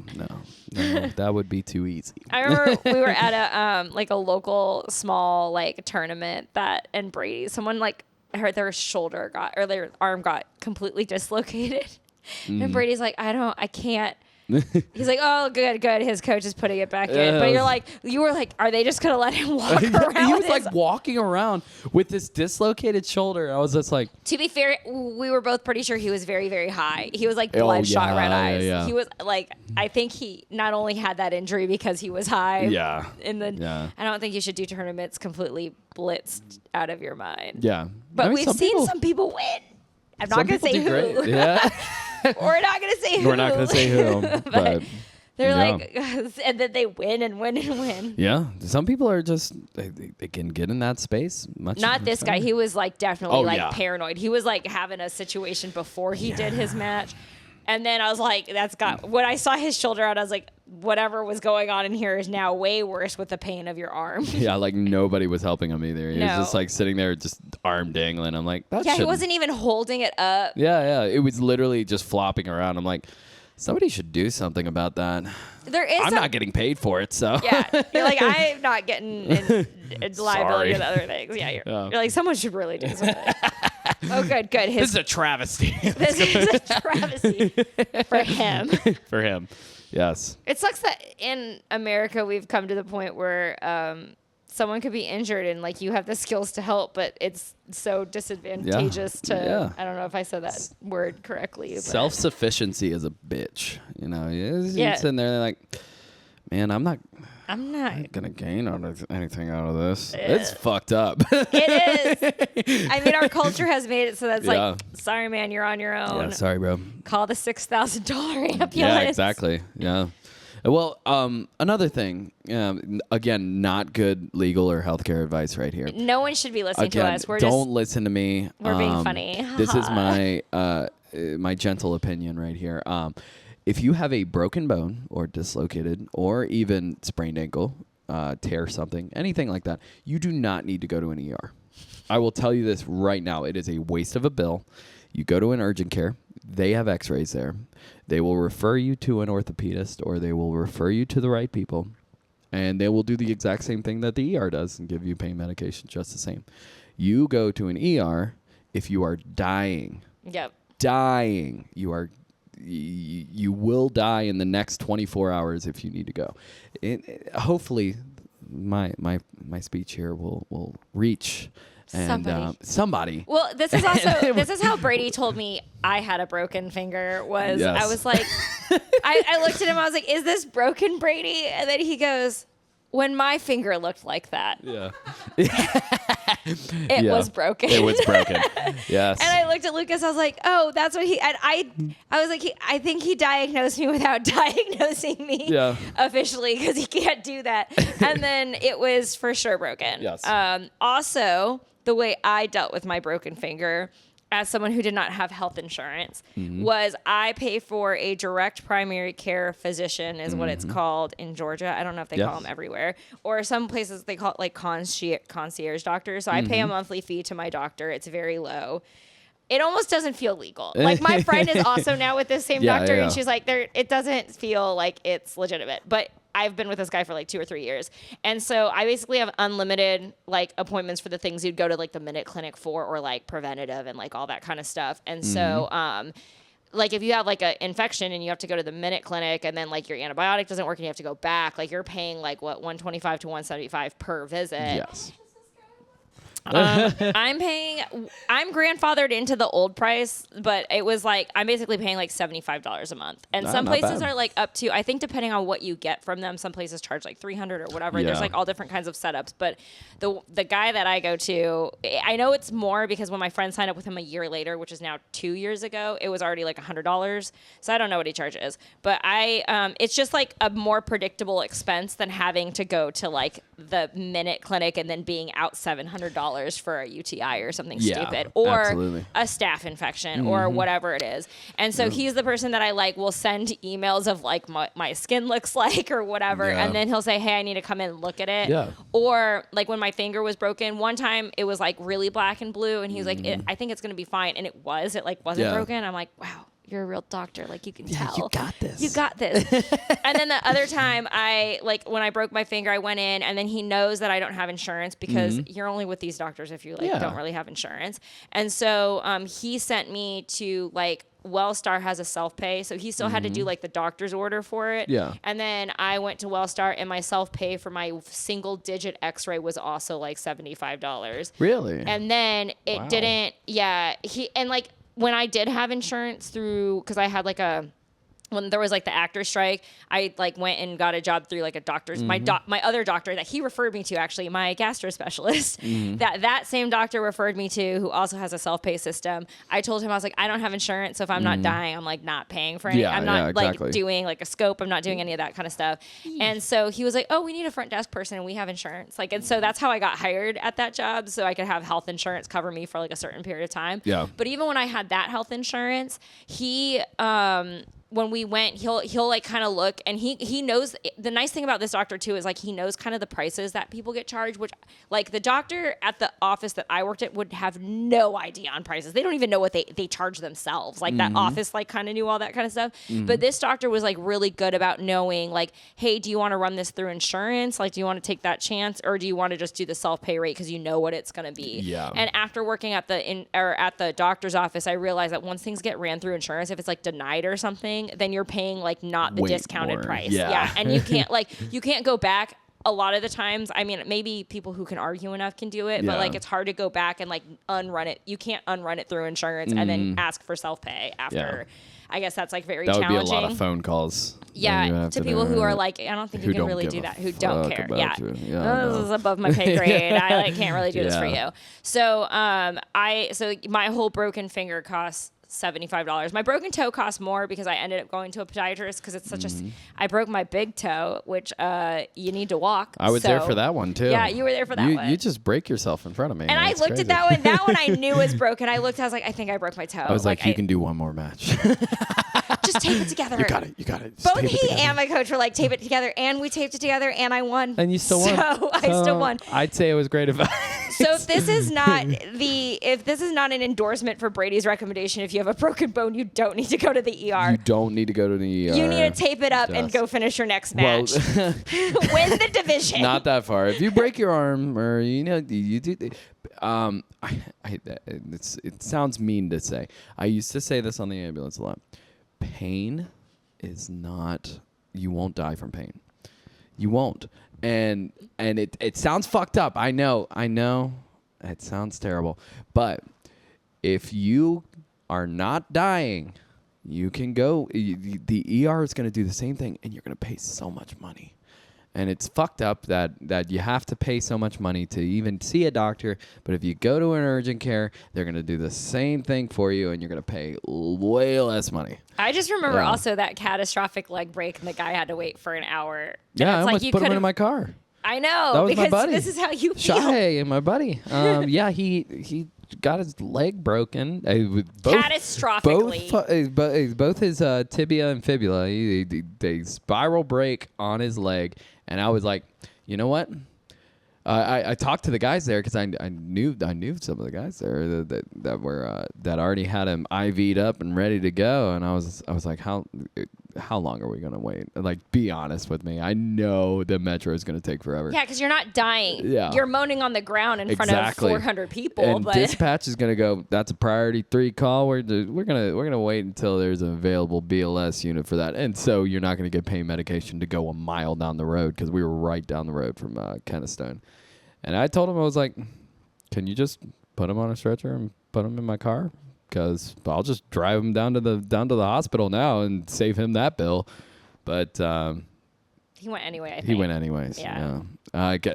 B: that would be too easy.
A: I remember we were at a a local small tournament and Brady, someone heard their shoulder or their arm got completely dislocated, and Brady's like, I can't. He's like, oh, good. His coach is putting it back in. But you were like, are they just going to let him walk around?
B: He was walking around with this dislocated shoulder. I was just like...
A: To be fair, we were both pretty sure he was very, very high. He was bloodshot red eyes.
B: Yeah.
A: He was I think he not only had that injury because he was high.
B: Yeah.
A: I don't think you should do tournaments completely blitzed out of your mind.
B: Yeah.
A: But we've seen some people win. I'm not going to say who.
B: Great. Yeah.
A: We're not going to say who.
B: We're not going to say who. but
A: they're and then they win and win and win.
B: Yeah. Some people are just, they can get in that space much.
A: Not this guy. He was definitely paranoid. He was having a situation before he did his match. And then I was like, when I saw his shoulder out, I was like, whatever was going on in here is now way worse with the pain of your arm.
B: Yeah, nobody was helping him either. He was just sitting there, just arm dangling. I'm like,
A: he wasn't even holding it up.
B: Yeah. It was literally just flopping around. I'm like, somebody should do something about that. I'm not getting paid for it, so.
A: Yeah, you're like, I'm not getting liability with other things. Yeah, you're like, someone should really do something. Oh, good.
B: This is a travesty.
A: This is a travesty for him.
B: For him, yes.
A: It sucks that in America we've come to the point where someone could be injured and you have the skills to help, but it's so disadvantageous to. I don't know if I said that word correctly.
B: Self-sufficiency is a bitch. You're sitting there like, man, I'm not gonna gain anything out of this. It's fucked up.
A: It is. I mean, our culture has made it so that's sorry, man, you're on your own.
B: Yeah, sorry, bro.
A: Call the $6,000 ambulance.
B: Yeah, exactly. Yeah. Well, another thing, again, not good legal or healthcare advice right here.
A: No one should be listening to us.
B: Don't listen to me.
A: We're being funny.
B: This is my gentle opinion right here. If you have a broken bone or dislocated or even sprained ankle, tear something, anything like that, you do not need to go to an ER. I will tell you this right now. It is a waste of a bill. You go to an urgent care. They have x-rays there. They will refer you to an orthopedist or they will refer you to the right people. And they will do the exact same thing that the ER does and give you pain medication just the same. You go to an ER if you are dying.
A: Yep.
B: Dying. You will die in the next 24 hours if you need to go. Hopefully, my speech here will reach somebody.
A: Well, this is how Brady told me I had a broken finger. I was like, I looked at him. I was like, "Is this broken, Brady?" And then he goes, when my finger looked like that,
B: Yeah.
A: it was broken.
B: It was broken. Yes.
A: And I looked at Lucas. I was like, "Oh, that's what he." And I was like, I think he diagnosed me without diagnosing me officially because he can't do that. And then it was for sure broken.
B: Yes.
A: Also, the way I dealt with my broken finger, as someone who did not have health insurance, was I pay for a direct primary care physician, is what it's called in Georgia. I don't know if they call them everywhere, or some places they call it like concierge doctors. So I pay a monthly fee to my doctor. It's very low. It almost doesn't feel legal. Like my friend is also now with this same doctor, and she's like, it doesn't feel like it's legitimate, but I've been with this guy for like 2 or 3 years. And so I basically have unlimited like appointments for the things you'd go to like the Minute Clinic for, or like preventative and like all that kind of stuff. And so, like if you have like an infection and you have to go to the Minute Clinic and then like your antibiotic doesn't work and you have to go back, like you're paying like what, $125 to $175 per visit.
B: Yes.
A: I'm grandfathered into the old price, but it was like, I'm basically paying like $75 a month. And some places are like up to, I think depending on what you get from them, some places charge like $300 or whatever. There's like all different kinds of setups. But the guy that I go to, I know it's more because when my friend signed up with him a year later, which is now 2 years ago, it was already like $100. So I don't know what he charges, but it's just like a more predictable expense than having to go to like the Minute Clinic and then being out $700 for a UTI or something stupid, or a staph infection or whatever it is. And so he's the person that I like will send emails of like my skin looks like or whatever. And then he'll say, hey, I need to come in and look at it. Yeah. Or like when my finger was broken, one time it was like really black and blue. And he was like, I think it's going to be fine. And it like wasn't broken. I'm like, wow. You're a real doctor. Like, you can tell.
C: You got this.
A: You got this. And then the other time, when I broke my finger, I went in, and then he knows that I don't have insurance because you're only with these doctors if you, don't really have insurance. And so he sent me to, Wellstar has a self-pay, so he still had to do, the doctor's order for it. Yeah. And then I went to Wellstar, and my self-pay for my single-digit x-ray was also, $75.
B: Really?
A: And then it didn't, when I did have insurance because I had when there was the actor strike, I went and got a job through a doctor's, my other doctor that he referred me to, actually, my gastro specialist, that same doctor referred me to, who also has a self-pay system. I told him, I was like, I don't have insurance, so if I'm not dying, I'm not paying for anything. I'm not doing a scope. I'm not doing any of that kind of stuff. And so he was like, oh, we need a front desk person and we have insurance. And so that's how I got hired at that job, so I could have health insurance cover me for a certain period of time. Yeah. But even when I had that health insurance, he, when we went, he'll kind of look, and he knows. The nice thing about this doctor too is he knows kind of the prices that people get charged, which the doctor at the office that I worked at would have no idea on prices. They don't even know what they charge themselves. That office kind of knew all that kind of stuff. But this doctor was really good about knowing hey, do you want to run this through insurance? Do you want to take that chance, or do you want to just do the self-pay rate because you know what it's going to be? Yeah. And after working at the doctor's office, I realized that once things get ran through insurance, if it's denied or something, then you're paying not the discounted price. Yeah. And you can't you can't go back. A lot of the times, I mean, maybe people who can argue enough can do it, but it's hard to go back and unrun it. You can't unrun it through insurance and then ask for self-pay after. Yeah. I guess that's very challenging.
B: That would be a lot of phone calls.
A: Yeah, to people who are I don't think you can really do that. Who don't care. Yeah. This is above my pay grade. I can't really do this for you. So my whole broken finger costs $75. My broken toe cost more because I ended up going to a podiatrist because it's such I broke my big toe, which you need to walk.
B: I was there for that one too.
A: Yeah, you were there for that one.
B: You just break yourself in front of me.
A: And I looked at that one. That one I knew was broken. I looked, I was like, I think I broke my toe.
B: I was like, you can do one more match.
A: Just tape it together.
B: You got it. Just
A: both he and my coach were tape it together, and we taped it together, and I won.
B: And you still won.
A: So I still won.
B: I'd say it was great advice.
A: So if this is not an endorsement for Brady's recommendation, if you have a broken bone, you don't need to go to the ER.
B: You don't need to go to the ER.
A: You need to tape it up and go finish your next match. Win the division.
B: Not that far. If you break your arm, or you do. It sounds mean to say. I used to say this on the ambulance a lot. Pain is not. You won't die from pain. You won't. And it sounds fucked up. I know. It sounds terrible. But if you are not dying, you can go. The ER is going to do the same thing, and you're going to pay so much money. And it's fucked up that you have to pay so much money to even see a doctor. But if you go to an urgent care, they're going to do the same thing for you, and you're going to pay way less money.
A: I just remember also that catastrophic leg break, and the guy had to wait for an hour.
B: Yeah, I almost put him in my car.
A: I know.
B: That was
A: because
B: my buddy.
A: This is how you feel.
B: Shahei and my buddy. Yeah, he got his leg broken.
A: Catastrophically.
B: Both his tibia and fibula. They spiral break on his leg. And I was like, you know what? I talked to the guys there because I knew some of the guys there that already had him IV'd up and ready to go. And I was like, how long are we gonna wait? Like, be honest with me. I know the metro is gonna take forever.
A: Yeah, because you're not dying.
B: Yeah.
A: You're moaning on the ground in front of 400 people.
B: And dispatch is gonna go. That's a priority 3 call. We're gonna wait until there's an available BLS unit for that. And so you're not gonna get pain medication to go a mile down the road because we were right down the road from Kennestone. And I told him, I was like, can you just put him on a stretcher and put him in my car? Because I'll just drive him down to the hospital now and save him that bill. But
A: he went anyway, I think.
B: He went anyways. Yeah.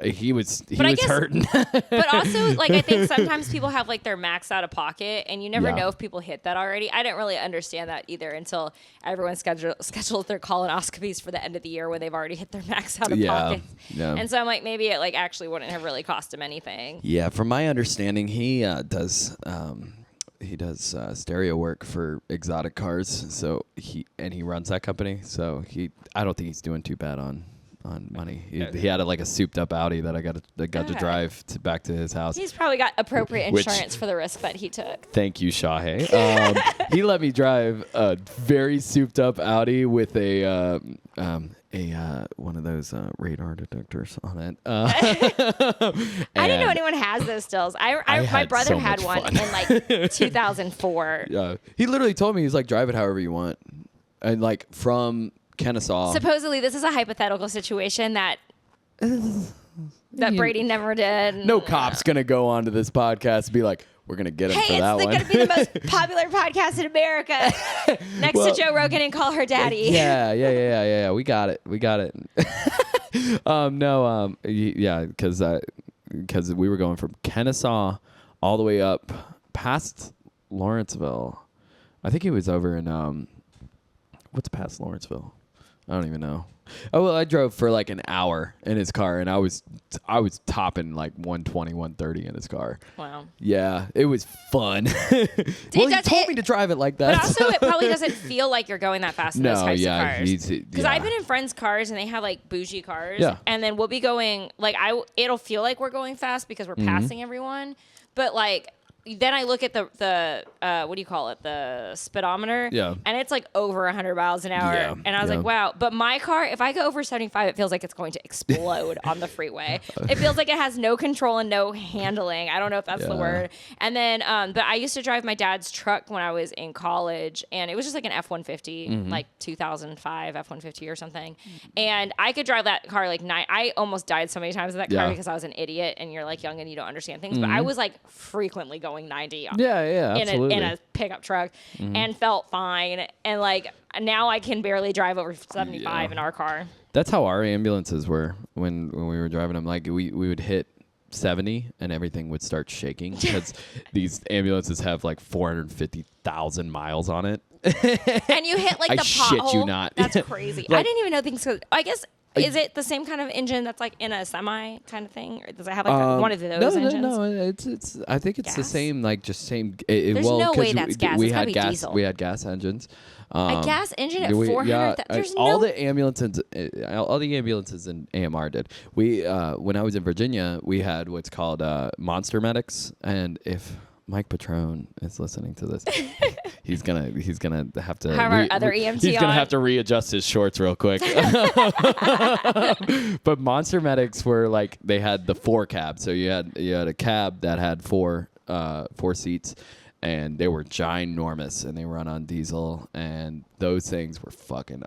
B: He was hurting.
A: But also, like, I think sometimes people have like their max out of pocket, and you never know if people hit that already. I didn't really understand that either until everyone scheduled their colonoscopies for the end of the year when they've already hit their max out of pocket.
B: Yeah.
A: And so I'm like, maybe it like actually wouldn't have really cost him anything.
B: Yeah, from my understanding, he does stereo work for exotic cars. So he runs that company. So I don't think he's doing too bad on money. He had a souped up Audi that I got to drive back to his house.
A: He's probably got appropriate insurance for the risk that he took.
B: Thank you, Shahei. He let me drive a very souped up Audi with a one of those radar detectors on it.
A: I didn't know anyone has those stills. My brother had one in like 2004.
B: Yeah, he literally told me, he's like, drive it however you want, and like from Kennesaw.
A: Supposedly, this is a hypothetical situation that Brady never did.
B: No cop's gonna go onto this podcast and be like, we're gonna get him for that one.
A: Hey, it's gonna be the most popular podcast in America, next to Joe Rogan and Call Her Daddy.
B: Yeah. We got it. Because we were going from Kennesaw all the way up past Lawrenceville. I think he was over in what's past Lawrenceville? I don't even know. Oh, well, I drove for like an hour in his car, and I was topping like 120, 130 in his car.
A: Wow.
B: Yeah, it was fun. Well, he told me to drive it like that.
A: But also, it probably doesn't feel like you're going that fast in those types of cars. Because I've been in friends' cars, and they have like bougie cars.
B: Yeah.
A: And then we'll be going, like, it'll feel like we're going fast because we're passing everyone. But like, then I look at the what do you call it? The speedometer.
B: Yeah.
A: And it's like over 100 miles an hour.
B: Yeah,
A: And I was like, wow. But my car, if I go over 75, it feels like it's going to explode on the freeway. It feels like it has no control and no handling. I don't know if that's the word. And then, but I used to drive my dad's truck when I was in college, and it was just like an F-150, like 2005 F-150 or something. And I could drive that car like I almost died so many times in that car because I was an idiot, and you're like young and you don't understand things. But I was like frequently going 90
B: absolutely.
A: in a pickup truck and felt fine, and like now I can barely drive over 75 in our car.
B: That's how our ambulances were when we were driving them. Like we would hit 70 and everything would start shaking because these ambulances have like 450,000 miles on it.
A: And you hit like the pothole.
B: Shit you not.
A: That's crazy.
B: Like,
A: I didn't even know things could, I guess. Is it the same kind of engine that's like in a semi kind of thing, or does it have like one of those engines?
B: No. It's. I think it's the same. Like just same.
A: There's no way that's gas.
B: We
A: it's
B: had gas.
A: Diesel.
B: We had gas engines.
A: A gas engine at 400. There's
B: all the ambulances in AMR did. We when I was in Virginia, we had what's called monster medics, and if Mike Patrone is listening to this, he's gonna have to
A: have our other EMT.
B: He's gonna have to readjust his shorts real quick. But monster medics were like, they had the 4 cab, so you had a cab that had 4 seats, and they were ginormous, and they run on diesel, and those things were fucking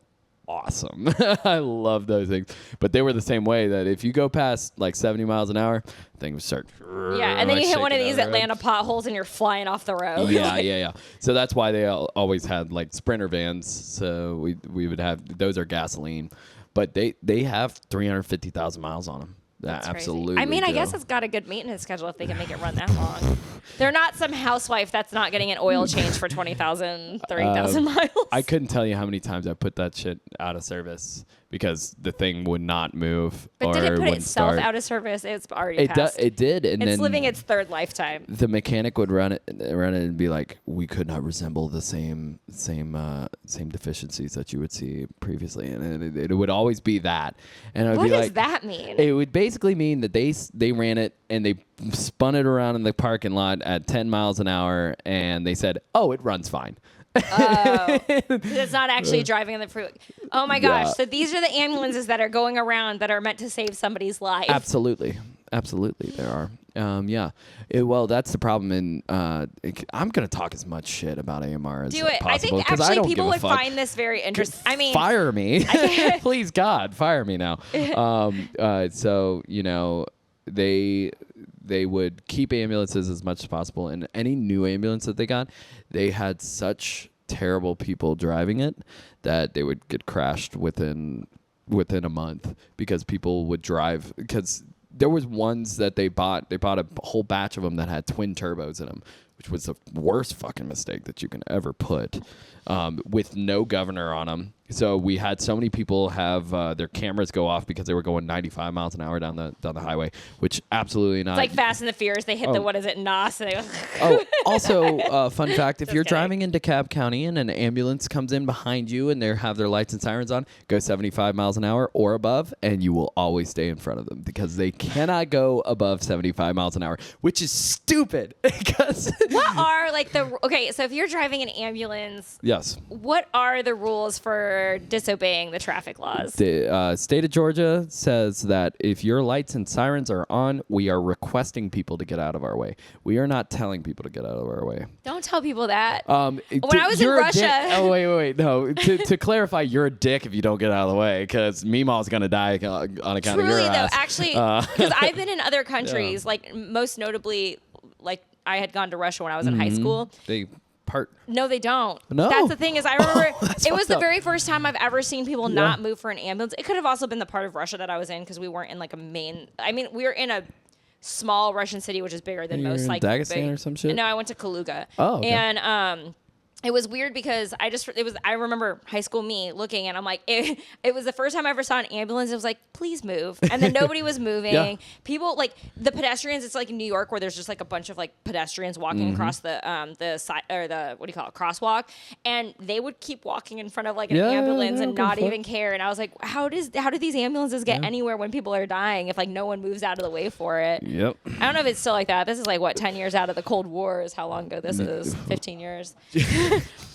B: awesome. I love those things. But they were the same way, that if you go past like 70 miles an hour, things would start.
A: Yeah, and then you hit one of these Atlanta potholes and you're flying off the road.
B: Yeah. So that's why they always had like Sprinter vans. So we would have, those are gasoline. but they have 350,000 miles on them.
A: That's
B: absolutely.
A: Crazy. I mean, I
B: do.
A: guess it's got a good maintenance schedule if they can make it run that long. They're not some housewife that's not getting an oil change for 20,000, 30,000 miles.
B: I couldn't tell you how many times I put that shit out of service because the thing would not move.
A: But
B: or
A: did it put
B: wouldn't
A: itself
B: start.
A: out of service? It's already passed.
B: It did, and
A: it's
B: then
A: living its third lifetime.
B: the mechanic would run it and be like, "We could not resemble the same deficiencies that you would see previously," and it would always be that. And I'd
A: What
B: be
A: does
B: like,
A: that mean?
B: It would basically mean that they ran it and they spun it around in the parking lot at 10 miles an hour, and they said, "Oh, it runs fine."
A: Oh, it's not actually driving on the freeway. Oh my gosh!
B: Yeah.
A: So these are the ambulances that are going around that are meant to save somebody's life.
B: Absolutely, there are. Yeah. Well, that's the problem. I'm gonna talk as much shit about AMR as
A: Do it.
B: possible.
A: I think
B: 'cause
A: actually
B: don't
A: people
B: give a
A: would
B: fuck.
A: find this very interesting. I mean,
B: Fire me, please God, fire me now. So they would keep ambulances as much as possible, and any new ambulance that they got, they had such terrible people driving it that they would get crashed within a month because people would drive because there was ones that they bought a whole batch of them that had twin turbos in them, which was the worst fucking mistake that you can ever put, with no governor on them. So we had so many people have their cameras go off because they were going 95 miles an hour down the highway, which absolutely not.
A: it's like Fast and the Furious. They hit the what is it, NOS, and they
B: Also, fun fact: if
A: Just
B: you're
A: kidding.
B: driving in DeKalb County and an ambulance comes in behind you and they have their lights and sirens on, go 75 miles an hour or above, and you will always stay in front of them because they cannot go above 75 miles an hour, which is stupid. Because
A: what are like so if you're driving an ambulance,
B: yes,
A: what are the rules for disobeying the traffic laws?
B: the state of Georgia says that if your lights and sirens are on, we are requesting people to get out of our way. We are not telling people to get out of our way.
A: Don't tell people that.
B: When
A: I was in Russia.
B: Oh, wait. No. to clarify, you're a dick if you don't get out of the way because Meemaw's going to die on account of your
A: Truly, though,
B: ass.
A: actually, because I've been in other countries, like most notably, like I had gone to Russia when I was in high school.
B: They part.
A: No, they don't.
B: No?
A: That's the thing is I remember
B: That's
A: it was
B: fucked
A: the
B: up.
A: very first time I've ever seen people not move for an ambulance. It could have also been the part of Russia that I was in because we weren't in like a main. I mean, we were in a small Russian city, which is bigger than
B: You were
A: most.
B: in
A: Like
B: Dagestan or some shit?
A: No, I went to Kaluga.
B: Oh, okay.
A: And it was weird because I remember high school me looking and I'm like, it was the first time I ever saw an ambulance. It was like, please move. And then nobody was moving.
B: Yeah.
A: People like the pedestrians. It's like in New York where there's just like a bunch of like pedestrians walking across the side or the, what do you call it? Crosswalk. And they would keep walking in front of like an ambulance and not even care. And I was like, how do these ambulances get anywhere when people are dying if like no one moves out of the way for it?
B: Yep.
A: I don't know if it's still like that. This is like what, 10 years out of the Cold War is how long ago this is. 15 years.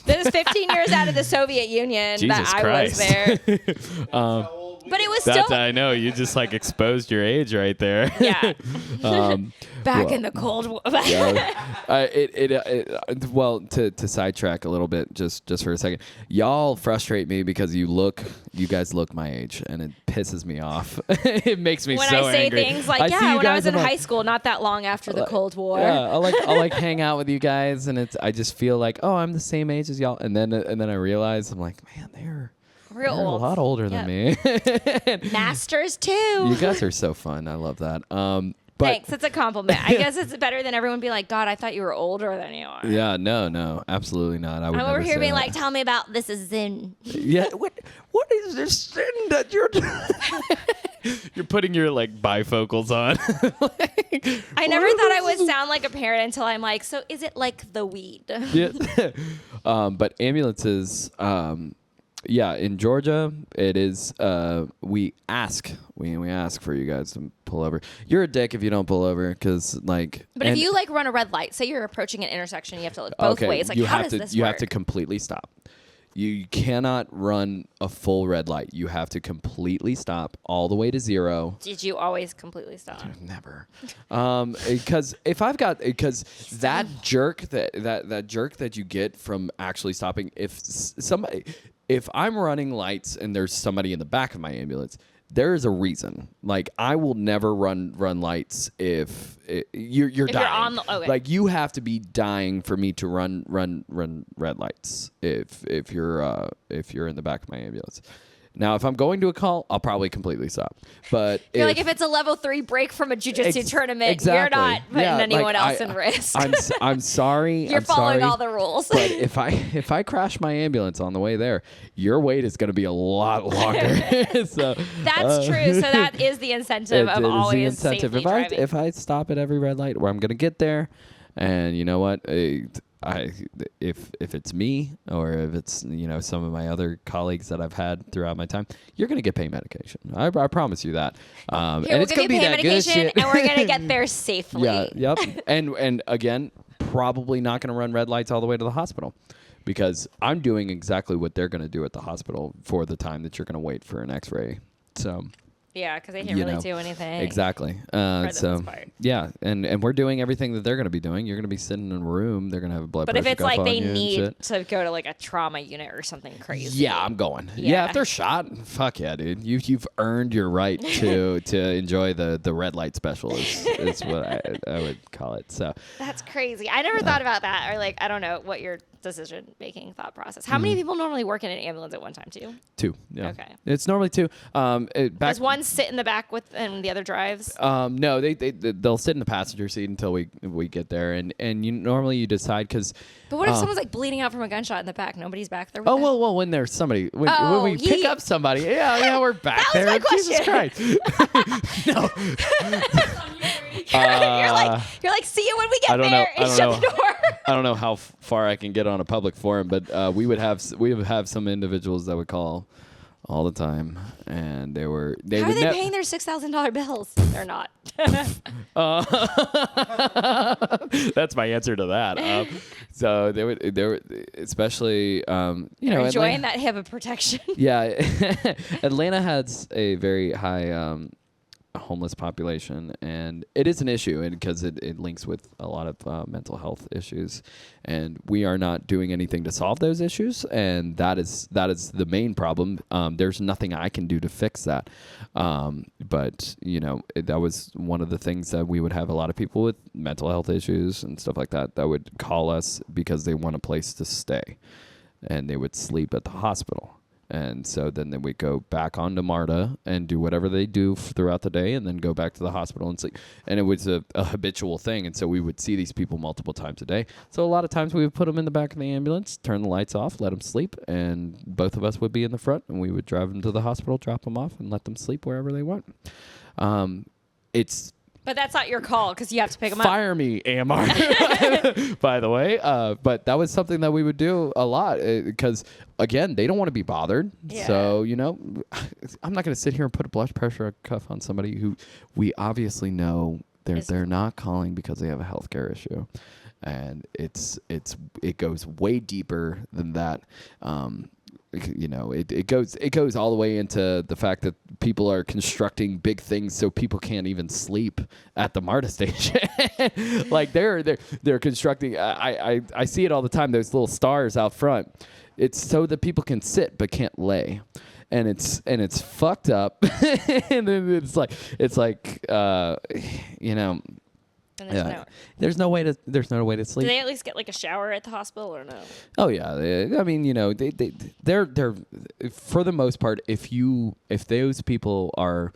A: This is 15 years out of the Soviet Union
B: Jesus
A: that I
B: Christ.
A: was there. But it was still
B: I know. You just like exposed your age right there.
A: yeah. Back
B: well,
A: in the Cold War.
B: Well, to sidetrack a little bit, just for a second, y'all frustrate me because you guys look my age, and it pisses me off. It makes me
A: when
B: so
A: I say
B: angry.
A: things like,
B: see you
A: when I
B: guys
A: was in
B: and
A: high school, not that long after the Cold War.
B: Yeah, I'll like hang out with you guys, and I just feel like, oh, I'm the same age as y'all, and then I realize I'm like, man, they're
A: Real
B: a
A: old.
B: lot older than me.
A: Masters too.
B: You guys are so fun. I love that. But
A: Thanks. It's a compliment. I guess it's better than everyone being like, God, I thought you were older than you are.
B: yeah, no, absolutely not. I would
A: I'm
B: never
A: over here
B: say
A: being
B: that.
A: like, tell me about this is Zen.
B: Yeah, what is this sin that you're you're putting your like bifocals on?
A: I never thought I would sound like a parent until I'm like, so is it like the weed?
B: Yeah. But ambulances, yeah, in Georgia, it is. We ask for you guys to pull over. You're a dick if you don't pull over, because like.
A: But if you like run a red light, say you're approaching an intersection, you have to look both ways. Like, how does this work?
B: You have to completely stop. You cannot run a full red light. You have to completely stop all the way to 0.
A: Did you always completely stop?
B: Never, because that jerk that jerk that you get from actually stopping. If I'm running lights and there's somebody in the back of my ambulance, there is a reason. Like, I will never run lights if you're dying.
A: You're on the, okay.
B: Like, you have to be dying for me to run red lights if you're in the back of my ambulance. Now, if I'm going to a call, I'll probably completely stop. But
A: you're like, if it's a level 3 break from a jiu-jitsu tournament,
B: exactly.
A: you're not putting anyone else in risk.
B: I'm sorry.
A: You're following all the rules.
B: But if I crash my ambulance on the way there, your wait is going to be a lot longer. So
A: that's true. So that is the incentive of always safely driving.
B: If I stop at every red light where I'm going to get there, and you know what, if it's me or if it's some of my other colleagues that I've had throughout my time, you're going to get pain medication. I promise you that. And it's going to be that good shit.
A: And we're going to get there safely.
B: Yeah. Yep. and again, probably not going to run red lights all the way to the hospital. Because I'm doing exactly what they're going to do at the hospital for the time that you're going to wait for an X-ray. So,
A: yeah, because they can't really do anything.
B: Exactly. Yeah, and we're doing everything that they're going to be doing. You're going to be sitting in a room. They're going to have a blood pressure.
A: But if it's like they need
B: to
A: go to like a trauma unit or something crazy.
B: Yeah, I'm going. Yeah, if they're shot, fuck yeah, dude. You've earned your right to enjoy the red light special is what I would call it. So
A: that's crazy. I never thought about that, or like I don't know what your decision-making thought process. How many people normally work in an ambulance at one time? Two. Yeah. Okay.
B: It's normally two.
A: Does one sit in the back and the other drives?
B: No, they'll sit in the passenger seat until we get there, and normally you decide because.
A: But what if someone's like bleeding out from a gunshot in the back? Nobody's back there. With
B: them? Well, when there's somebody, when we pick up somebody, we're back
A: that
B: there.
A: Was my
B: Jesus Christ! No.
A: You're like, see you when we get there. And shut the door.
B: I don't know how far I can get on a public forum, but we would have some individuals that would call all the time, and how are they
A: paying their $6,000 bills? They're not.
B: That's my answer to that. So they were especially
A: enjoying that HIPAA protection.
B: Yeah, Atlanta has a very high homeless population, and it is an issue, and because it links with a lot of mental health issues, and we are not doing anything to solve those issues, and that is the main problem. There's nothing I can do to fix that, but that was one of the things that we would have a lot of people with mental health issues and stuff like that would call us because they want a place to stay, and they would sleep at the hospital. And so then they would go back onto MARTA and do whatever they do throughout the day and then go back to the hospital and sleep. And it was a habitual thing. And so we would see these people multiple times a day. So a lot of times we would put them in the back of the ambulance, turn the lights off, let them sleep, and both of us would be in the front, and we would drive them to the hospital, drop them off, and let them sleep wherever they want.
A: But that's not your call because you have to pick them up.
B: Fire me, AMR, by the way. But that was something that we would do a lot because, again, they don't want to be bothered. Yeah. So, I'm not going to sit here and put a blood pressure cuff on somebody who we obviously know they're not calling because they have a healthcare issue. And it goes way deeper than that. It goes all the way into the fact that people are constructing big things so people can't even sleep at the MARTA station. Like they're constructing. I see it all the time. Those little stars out front. It's so that people can sit but can't lay, and it's fucked up. And then it's like.
A: And
B: there's no way to sleep.
A: Do they at least get like a shower at the hospital or no?
B: Oh yeah, I mean, they're for the most part. If those people are,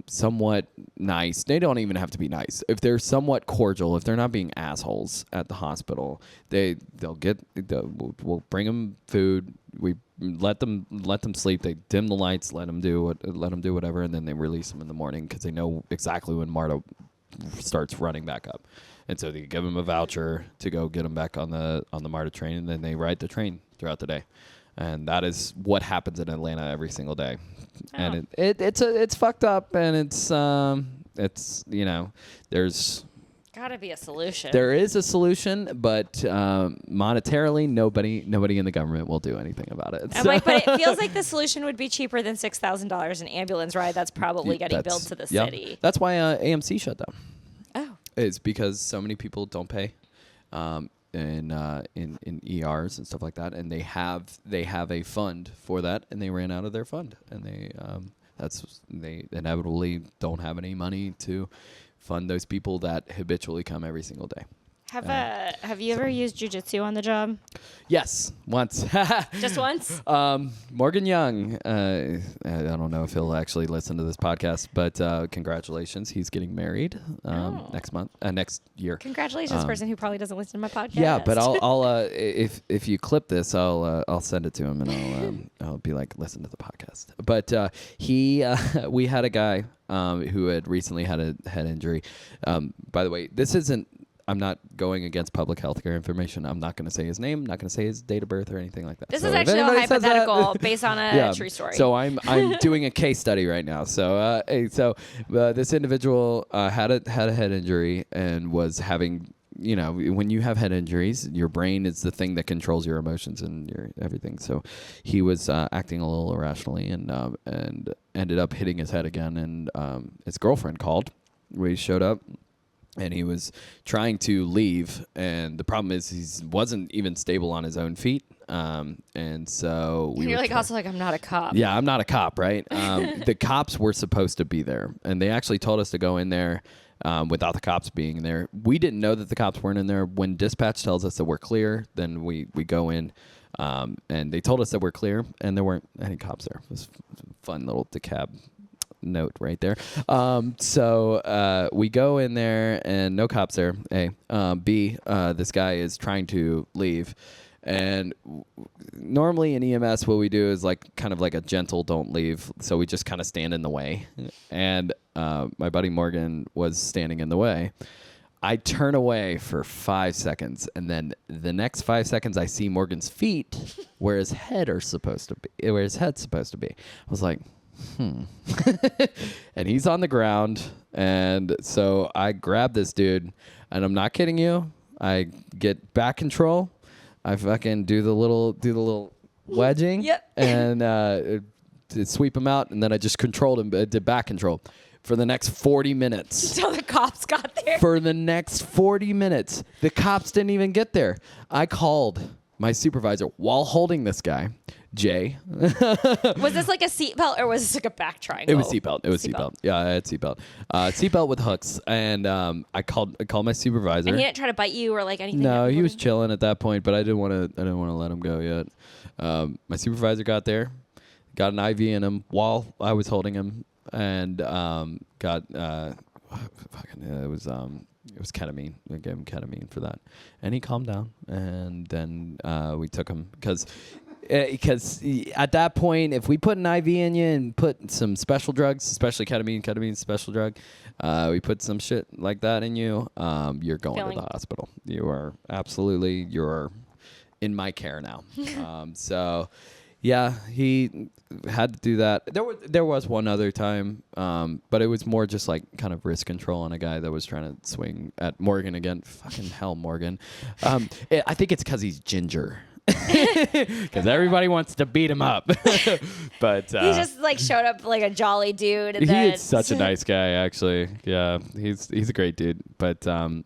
B: somewhat nice, they don't even have to be nice. If they're somewhat cordial, if they're not being assholes at the hospital, we'll bring them food. We let them sleep. They dim the lights, let them do whatever, and then they release them in the morning because they know exactly when MARTA starts running back up, and so they give them a voucher to go get them back on the MARTA train, and then they ride the train throughout the day, and that is what happens in Atlanta every single day. Oh. And it's fucked up, and it's there's
A: gotta be a solution.
B: There is a solution, but monetarily, nobody in the government will do anything about it.
A: I'm like, but it feels like the solution would be cheaper than $6,000 an ambulance ride. That's probably getting billed to the city.
B: That's why AMC shut down.
A: Oh,
B: it's because so many people don't pay in ERs and stuff like that, and they have a fund for that, and they ran out of their fund, and they inevitably don't have any money to fund those people that habitually come every single day.
A: Have you ever used jujitsu on the job?
B: Yes, once.
A: Just once?
B: Morgan Young, I don't know if he'll actually listen to this podcast, but congratulations. He's getting married next year.
A: Congratulations, person who probably doesn't listen to my podcast.
B: Yeah, but I'll if you clip this, I'll send it to him and I'll be like, listen to the podcast. But we had a guy who had recently had a head injury. By the way, I'm not going against public health care information. I'm not going to say his name, not going to say his date of birth or anything like that.
A: This is actually all hypothetical based on a true story.
B: So I'm doing a case study right now. So this individual had a head injury and was having, when you have head injuries, your brain is the thing that controls your emotions and your everything. So he was acting a little irrationally and ended up hitting his head again. And his girlfriend called. We showed up. And he was trying to leave, and the problem is he wasn't even stable on his own feet. And so
A: you're also I'm not a cop.
B: Yeah, I'm not a cop, right? The cops were supposed to be there, and they actually told us to go in there without the cops being there. We didn't know that the cops weren't in there. When dispatch tells us that we're clear, then we go in, and they told us that we're clear, and there weren't any cops there. It was a fun little decab note right there. So we go in there and no cops there. A. B. This guy is trying to leave. And normally in EMS, what we do is kind of like a gentle don't leave. So we just kind of stand in the way. And my buddy Morgan was standing in the way. I turn away for 5 seconds, and then the next 5 seconds I see Morgan's feet where his head's supposed to be. I was like, and he's on the ground, and so I grab this dude, and I'm not kidding you. I get back control. I fucking do the little wedging,
A: yep.
B: And sweep him out, and then I just controlled him, did back control for the next 40 minutes.
A: Until the cops got there.
B: For the next 40 minutes, the cops didn't even get there. I called my supervisor while holding this guy. Jay.
A: Was this like a seatbelt or was this like a back triangle?
B: It was seatbelt. Yeah, I had seatbelt. Seatbelt with hooks. And I called my supervisor.
A: And he didn't try to bite you or anything?
B: No, he was chilling at that point, but I didn't want to let him go yet. My supervisor got there, got an IV in him while I was holding him, and got it was ketamine. I gave him ketamine for that, and he calmed down. And then we took him because at that point, if we put an IV in you and put some special drugs, especially ketamine's special drug, we put some shit like that in you, you're going to the hospital. You're in my care now. So, yeah, he had to do that. There was one other time, but it was more just kind of wrist control on a guy that was trying to swing at Morgan again. Fucking hell, Morgan. I think it's because he's ginger. Because everybody wants to beat him up. But he
A: just showed up like a jolly dude. And
B: he is such a nice guy, actually. Yeah, he's a great dude. But there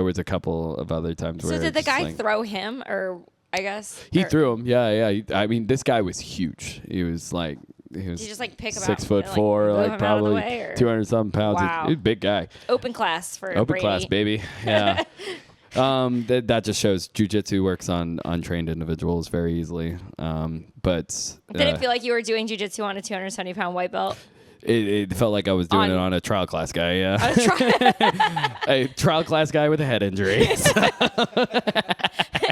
B: was a couple of other times where.
A: So did the guy throw him, or I guess
B: he threw him? Yeah. I mean, this guy was huge. He was like. He was
A: just pick him
B: 6'4", probably 200-something pounds.
A: Wow.
B: He's a big guy.
A: Open class for
B: Open
A: Brady.
B: class, baby. Yeah. That just shows jiu-jitsu works on untrained individuals very easily. But
A: did it feel like you were doing jiu-jitsu on a 270-pound white belt?
B: It felt like I was doing it on a trial class guy. Yeah, a trial class guy with a head injury.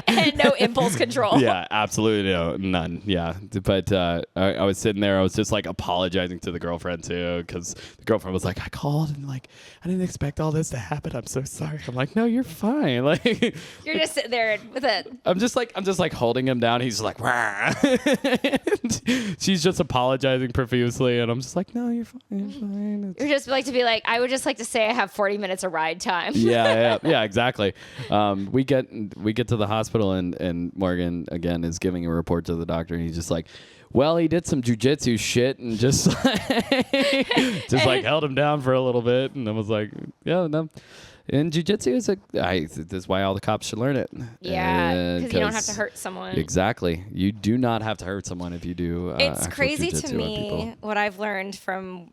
A: And no impulse control.
B: Yeah, absolutely none. Yeah, but I was sitting there. I was just apologizing to the girlfriend too, because the girlfriend was like, "I called and I didn't expect all this to happen. I'm so sorry." I'm like, "No, you're fine."
A: You're just sitting there with it.
B: I'm just holding him down. He's like, "Wah." She's just apologizing profusely, and I'm just like, "No, you're fine. You're fine."
A: You're just I would just like to say I have 40 minutes of ride time.
B: yeah, exactly. We get to the hospital, and Morgan again is giving a report to the doctor, and he's just like, well, he did some jujitsu shit and just held him down for a little bit, and I was like, yeah, no. And jiu-jitsu is this is why all the cops should learn it.
A: Yeah, because you don't have to hurt someone.
B: Exactly. You do not have to hurt someone if you do
A: it's crazy to me what I've learned from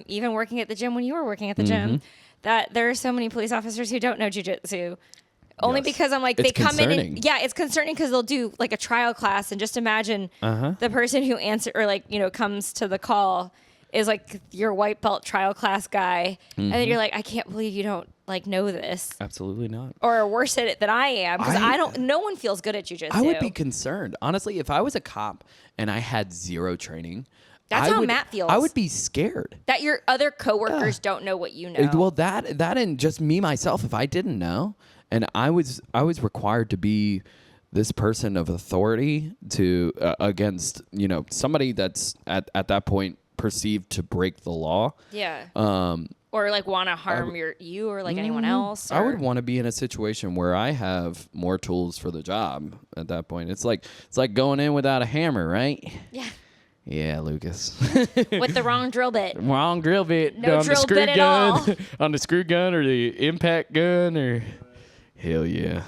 A: even working at the gym when you were working at the gym, that there are so many police officers who don't know jujitsu. Only
B: Yes.
A: because I'm like,
B: It's
A: they come in
B: concerning.
A: and, yeah, it's concerning because they'll do like a trial class, and just imagine the person who comes to the call is like your white belt trial class guy. And then you're like, I can't believe you don't like know this
B: Absolutely not.
A: or are worse at it than I am. Because
B: I-
A: no one feels good at jujitsu.
B: I would be concerned. Honestly, if I was a cop and I had zero training,
A: That's how Matt feels.
B: I would be scared.
A: that your other coworkers don't know what you know.
B: Well, that and just me myself, if I didn't know, and I was required to be this person of authority to against somebody that's at that point perceived to break the law.
A: Yeah. Or like want to harm you or like anyone else.
B: I would
A: or-
B: want to be in a situation where I have more tools for the job at that point. It's like going in without a hammer, right?
A: Yeah.
B: Yeah, Lucas.
A: With the wrong drill bit.
B: Wrong drill bit
A: No
B: on the
A: drill
B: screw
A: bit at
B: gun,
A: all.
B: on the screw gun or the impact gun or hell yeah.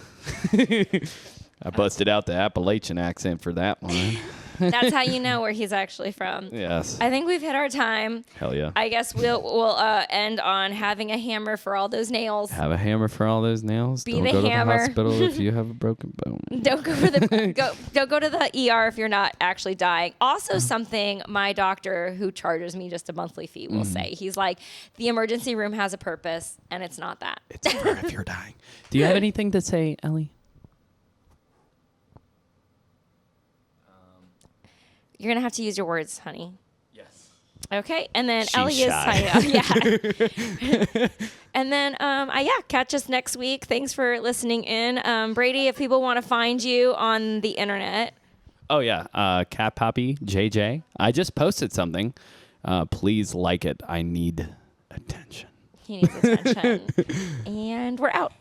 B: I busted out the Appalachian accent for that one.
A: That's how you know where he's actually from.
B: Yes.
A: I think we've hit our time.
B: Hell yeah.
A: I guess we'll end on having a hammer for all those nails.
B: Have a hammer for all those nails.
A: Be
B: Don't
A: the
B: go
A: hammer.
B: to the hospital if you have a broken bone.
A: Don't go to don't go to the ER if you're not actually dying. Also, something my doctor, who charges me just a monthly fee, will say. He's like, the emergency room has a purpose, and it's not that.
B: It's for if you're dying. Do you have anything to say, Ellie?
A: You're gonna have to use your words, honey.
B: Yes.
A: Okay, and then
B: She's
A: Ellie
B: shy.
A: is yeah. And then catch us next week. Thanks for listening in, Brady. If people want to find you on the internet,
B: Oh yeah, Cat Poppy JJ. I just posted something. Please like it. I need attention.
A: he needs attention, and we're out.